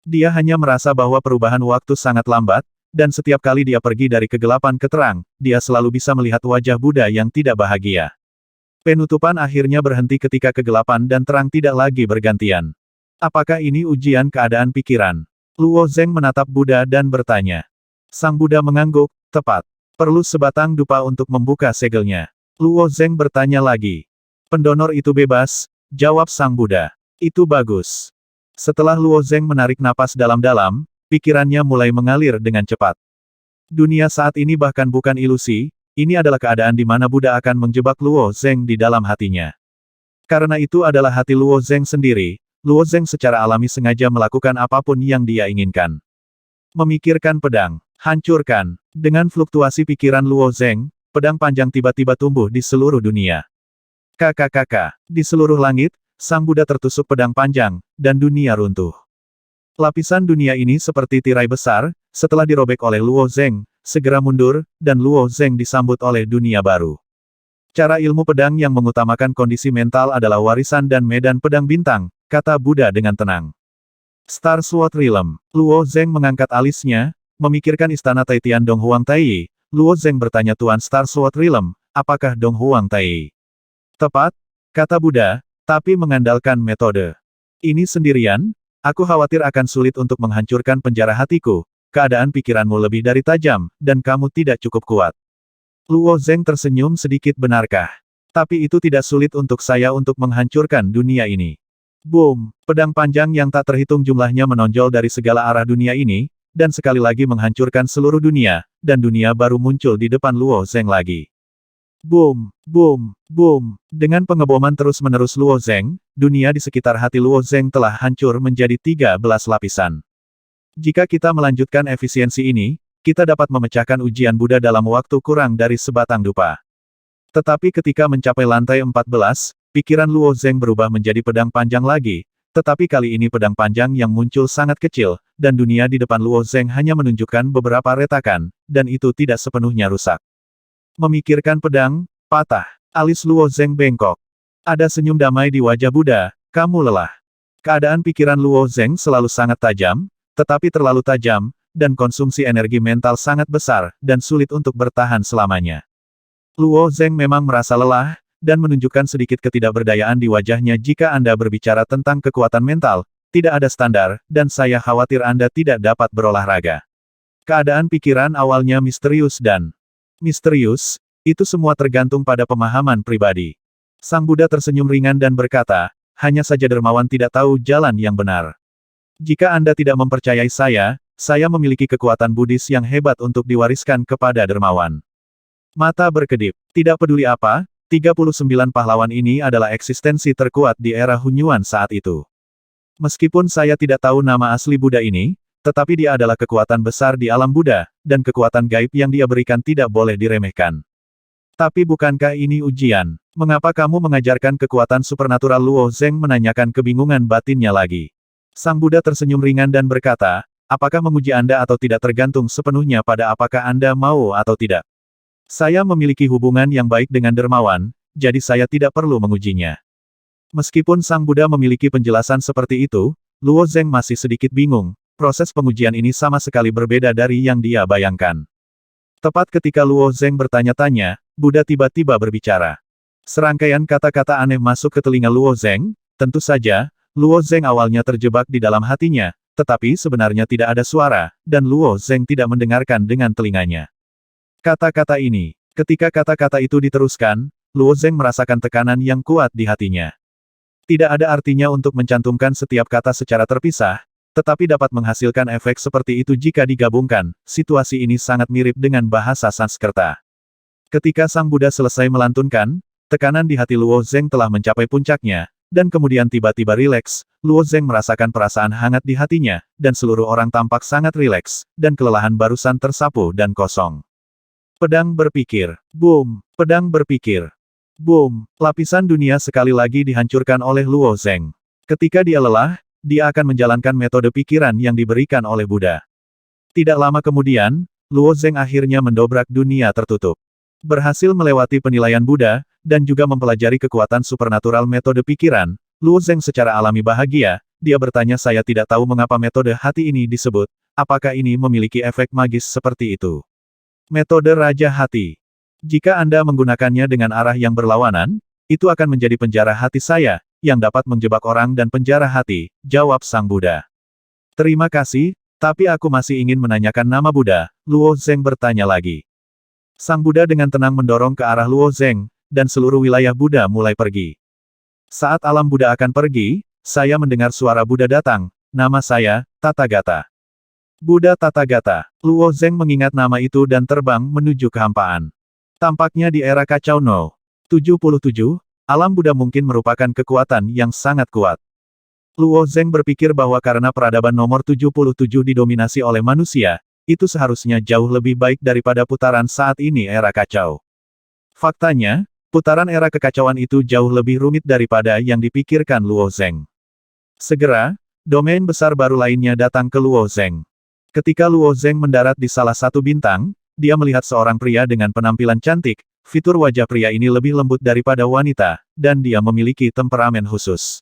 Dia hanya merasa bahwa perubahan waktu sangat lambat, dan setiap kali dia pergi dari kegelapan ke terang, dia selalu bisa melihat wajah Buddha yang tidak bahagia. Penutupan akhirnya berhenti ketika kegelapan dan terang tidak lagi bergantian. Apakah ini ujian keadaan pikiran? Luo Zeng menatap Buddha dan bertanya. Sang Buddha mengangguk, tepat. Perlu sebatang dupa untuk membuka segelnya. Luo Zeng bertanya lagi. Pendonor itu bebas, jawab Sang Buddha. Itu bagus. Setelah Luo Zeng menarik napas dalam-dalam, pikirannya mulai mengalir dengan cepat. Dunia saat ini bahkan bukan ilusi, ini adalah keadaan di mana Buddha akan menjebak Luo Zeng di dalam hatinya. Karena itu adalah hati Luo Zeng sendiri, Luo Zeng secara alami sengaja melakukan apapun yang dia inginkan. Memikirkan pedang, hancurkan. Dengan fluktuasi pikiran Luo Zeng, pedang panjang tiba-tiba tumbuh di seluruh dunia. Kakak-kakak, di seluruh langit, Sang Buddha tertusuk pedang panjang, dan dunia runtuh. Lapisan dunia ini seperti tirai besar, setelah dirobek oleh Luo Zeng, segera mundur, dan Luo Zeng disambut oleh dunia baru. Cara ilmu pedang yang mengutamakan kondisi mental adalah warisan dan medan pedang bintang, kata Buddha dengan tenang. Star Sword Realm. Luo Zeng mengangkat alisnya, memikirkan istana Taitian Dong Huang Tai. Luo Zeng bertanya Tuan Star Sword Realm, apakah Dong Huang Tai? Tepat, kata Buddha, tapi mengandalkan metode. Ini sendirian, aku khawatir akan sulit untuk menghancurkan penjara hatiku. Keadaan pikiranmu lebih dari tajam, dan kamu tidak cukup kuat. Luo Zeng tersenyum sedikit. Benarkah? Tapi itu tidak sulit untuk saya untuk menghancurkan dunia ini. Boom! Pedang panjang yang tak terhitung jumlahnya menonjol dari segala arah dunia ini, dan sekali lagi menghancurkan seluruh dunia, dan dunia baru muncul di depan Luo Zeng lagi. Boom! Boom! Boom! Dengan pengeboman terus-menerus Luo Zeng, dunia di sekitar hati Luo Zeng telah hancur menjadi 13 lapisan. Jika kita melanjutkan efisiensi ini, kita dapat memecahkan ujian Buddha dalam waktu kurang dari sebatang dupa. Tetapi ketika mencapai lantai 14, pikiran Luo Zeng berubah menjadi pedang panjang lagi, tetapi kali ini pedang panjang yang muncul sangat kecil, dan dunia di depan Luo Zeng hanya menunjukkan beberapa retakan, dan itu tidak sepenuhnya rusak. Memikirkan pedang, patah. Alis Luo Zeng bengkok. Ada senyum damai di wajah Buddha, kamu lelah. Keadaan pikiran Luo Zeng selalu sangat tajam, tetapi terlalu tajam, dan konsumsi energi mental sangat besar, dan sulit untuk bertahan selamanya. Luo Zeng memang merasa lelah, dan menunjukkan sedikit ketidakberdayaan di wajahnya. Jika Anda berbicara tentang kekuatan mental, tidak ada standar, dan saya khawatir Anda tidak dapat berolahraga. Keadaan pikiran awalnya misterius dan misterius, itu semua tergantung pada pemahaman pribadi. Sang Buddha tersenyum ringan dan berkata, hanya saja dermawan tidak tahu jalan yang benar. Jika Anda tidak mempercayai saya memiliki kekuatan Buddhis yang hebat untuk diwariskan kepada dermawan. Mata berkedip. Tidak peduli apa, 39 pahlawan ini adalah eksistensi terkuat di era Hunyuan saat itu. Meskipun saya tidak tahu nama asli Buddha ini, tetapi dia adalah kekuatan besar di alam Buddha, dan kekuatan gaib yang dia berikan tidak boleh diremehkan. Tapi bukankah ini ujian? Mengapa kamu mengajarkan kekuatan supernatural? Luo Zeng menanyakan kebingungan batinnya lagi. Sang Buddha tersenyum ringan dan berkata, apakah menguji Anda atau tidak tergantung sepenuhnya pada apakah Anda mau atau tidak. Saya memiliki hubungan yang baik dengan dermawan, jadi saya tidak perlu mengujinya. Meskipun Sang Buddha memiliki penjelasan seperti itu, Luo Zeng masih sedikit bingung, proses pengujian ini sama sekali berbeda dari yang dia bayangkan. Tepat ketika Luo Zeng bertanya-tanya, Buddha tiba-tiba berbicara. Serangkaian kata-kata aneh masuk ke telinga Luo Zeng, tentu saja, Luo Zeng awalnya terjebak di dalam hatinya, tetapi sebenarnya tidak ada suara, dan Luo Zeng tidak mendengarkan dengan telinganya. Kata-kata ini, ketika kata-kata itu diteruskan, Luo Zeng merasakan tekanan yang kuat di hatinya. Tidak ada artinya untuk mencantumkan setiap kata secara terpisah, tetapi dapat menghasilkan efek seperti itu jika digabungkan. Situasi ini sangat mirip dengan bahasa Sanskerta. Ketika Sang Buddha selesai melantunkan, tekanan di hati Luo Zeng telah mencapai puncaknya, dan kemudian tiba-tiba rileks. Luo Zeng merasakan perasaan hangat di hatinya, dan seluruh orang tampak sangat rileks, dan kelelahan barusan tersapu dan kosong. Pedang berpikir. Boom! Pedang berpikir. Boom! Lapisan dunia sekali lagi dihancurkan oleh Luo Zeng. Ketika dia lelah, dia akan menjalankan metode pikiran yang diberikan oleh Buddha. Tidak lama kemudian, Luo Zeng akhirnya mendobrak dunia tertutup. Berhasil melewati penilaian Buddha, dan juga mempelajari kekuatan supernatural metode pikiran, Luo Zeng secara alami bahagia. Dia bertanya, saya tidak tahu mengapa metode hati ini disebut, apakah ini memiliki efek magis seperti itu. Metode Raja Hati. Jika Anda menggunakannya dengan arah yang berlawanan, itu akan menjadi penjara hati saya, yang dapat menjebak orang dan penjara hati, jawab Sang Buddha. Terima kasih, tapi aku masih ingin menanyakan nama Buddha, Luo Zeng bertanya lagi. Sang Buddha dengan tenang mendorong ke arah Luo Zeng, dan seluruh wilayah Buddha mulai pergi. Saat alam Buddha akan pergi, saya mendengar suara Buddha datang, nama saya, Tathagata. Buddha Tathagata. Luo Zeng mengingat nama itu dan terbang menuju kehampaan. Tampaknya di era kacau No. 77, alam Buddha mungkin merupakan kekuatan yang sangat kuat. Luo Zeng berpikir bahwa karena peradaban nomor 77 didominasi oleh manusia, itu seharusnya jauh lebih baik daripada putaran saat ini era kacau. Faktanya, putaran era kekacauan itu jauh lebih rumit daripada yang dipikirkan Luo Zeng. Segera, domain besar baru lainnya datang ke Luo Zeng. Ketika Luo Zeng mendarat di salah satu bintang, dia melihat seorang pria dengan penampilan cantik. Fitur wajah pria ini lebih lembut daripada wanita, dan dia memiliki temperamen khusus.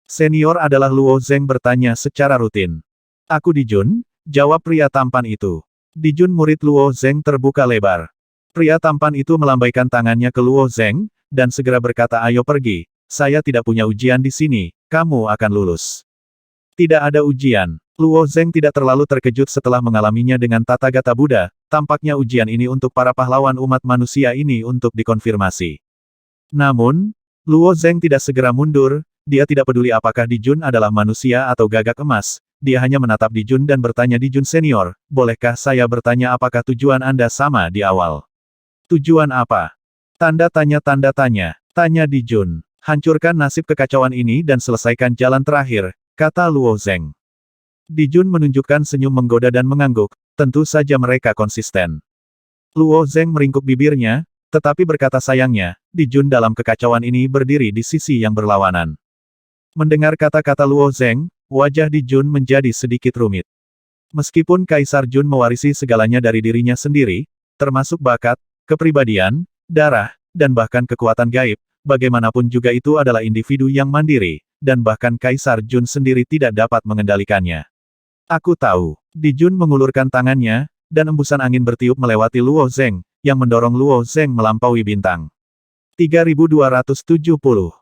Senior adalah Luo Zeng bertanya secara rutin. Aku Dijun, jawab pria tampan itu. Dijun murid Luo Zeng terbuka lebar. Pria tampan itu melambaikan tangannya ke Luo Zeng, dan segera berkata, ayo pergi, saya tidak punya ujian di sini, kamu akan lulus. Tidak ada ujian. Luo Zeng tidak terlalu terkejut setelah mengalaminya dengan Tathagata Buddha, tampaknya ujian ini untuk para pahlawan umat manusia ini untuk dikonfirmasi. Namun, Luo Zeng tidak segera mundur, dia tidak peduli apakah Dijun adalah manusia atau gagak emas, dia hanya menatap Dijun dan bertanya, Dijun senior, bolehkah saya bertanya apakah tujuan Anda sama di awal? Tujuan apa? Tanda tanya, tanya Dijun. Hancurkan nasib kekacauan ini dan selesaikan jalan terakhir, kata Luo Zeng. Dijun menunjukkan senyum menggoda dan mengangguk, tentu saja mereka konsisten. Luo Zeng meringkuk bibirnya, tetapi berkata sayangnya, Dijun dalam kekacauan ini berdiri di sisi yang berlawanan. Mendengar kata-kata Luo Zeng, wajah Dijun menjadi sedikit rumit. Meskipun Kaisar Jun mewarisi segalanya dari dirinya sendiri, termasuk bakat, kepribadian, darah, dan bahkan kekuatan gaib, bagaimanapun juga itu adalah individu yang mandiri, dan bahkan Kaisar Jun sendiri tidak dapat mengendalikannya. Aku tahu. Dijun mengulurkan tangannya, dan embusan angin bertiup melewati Luo Zeng, yang mendorong Luo Zeng melampaui bintang. 3270.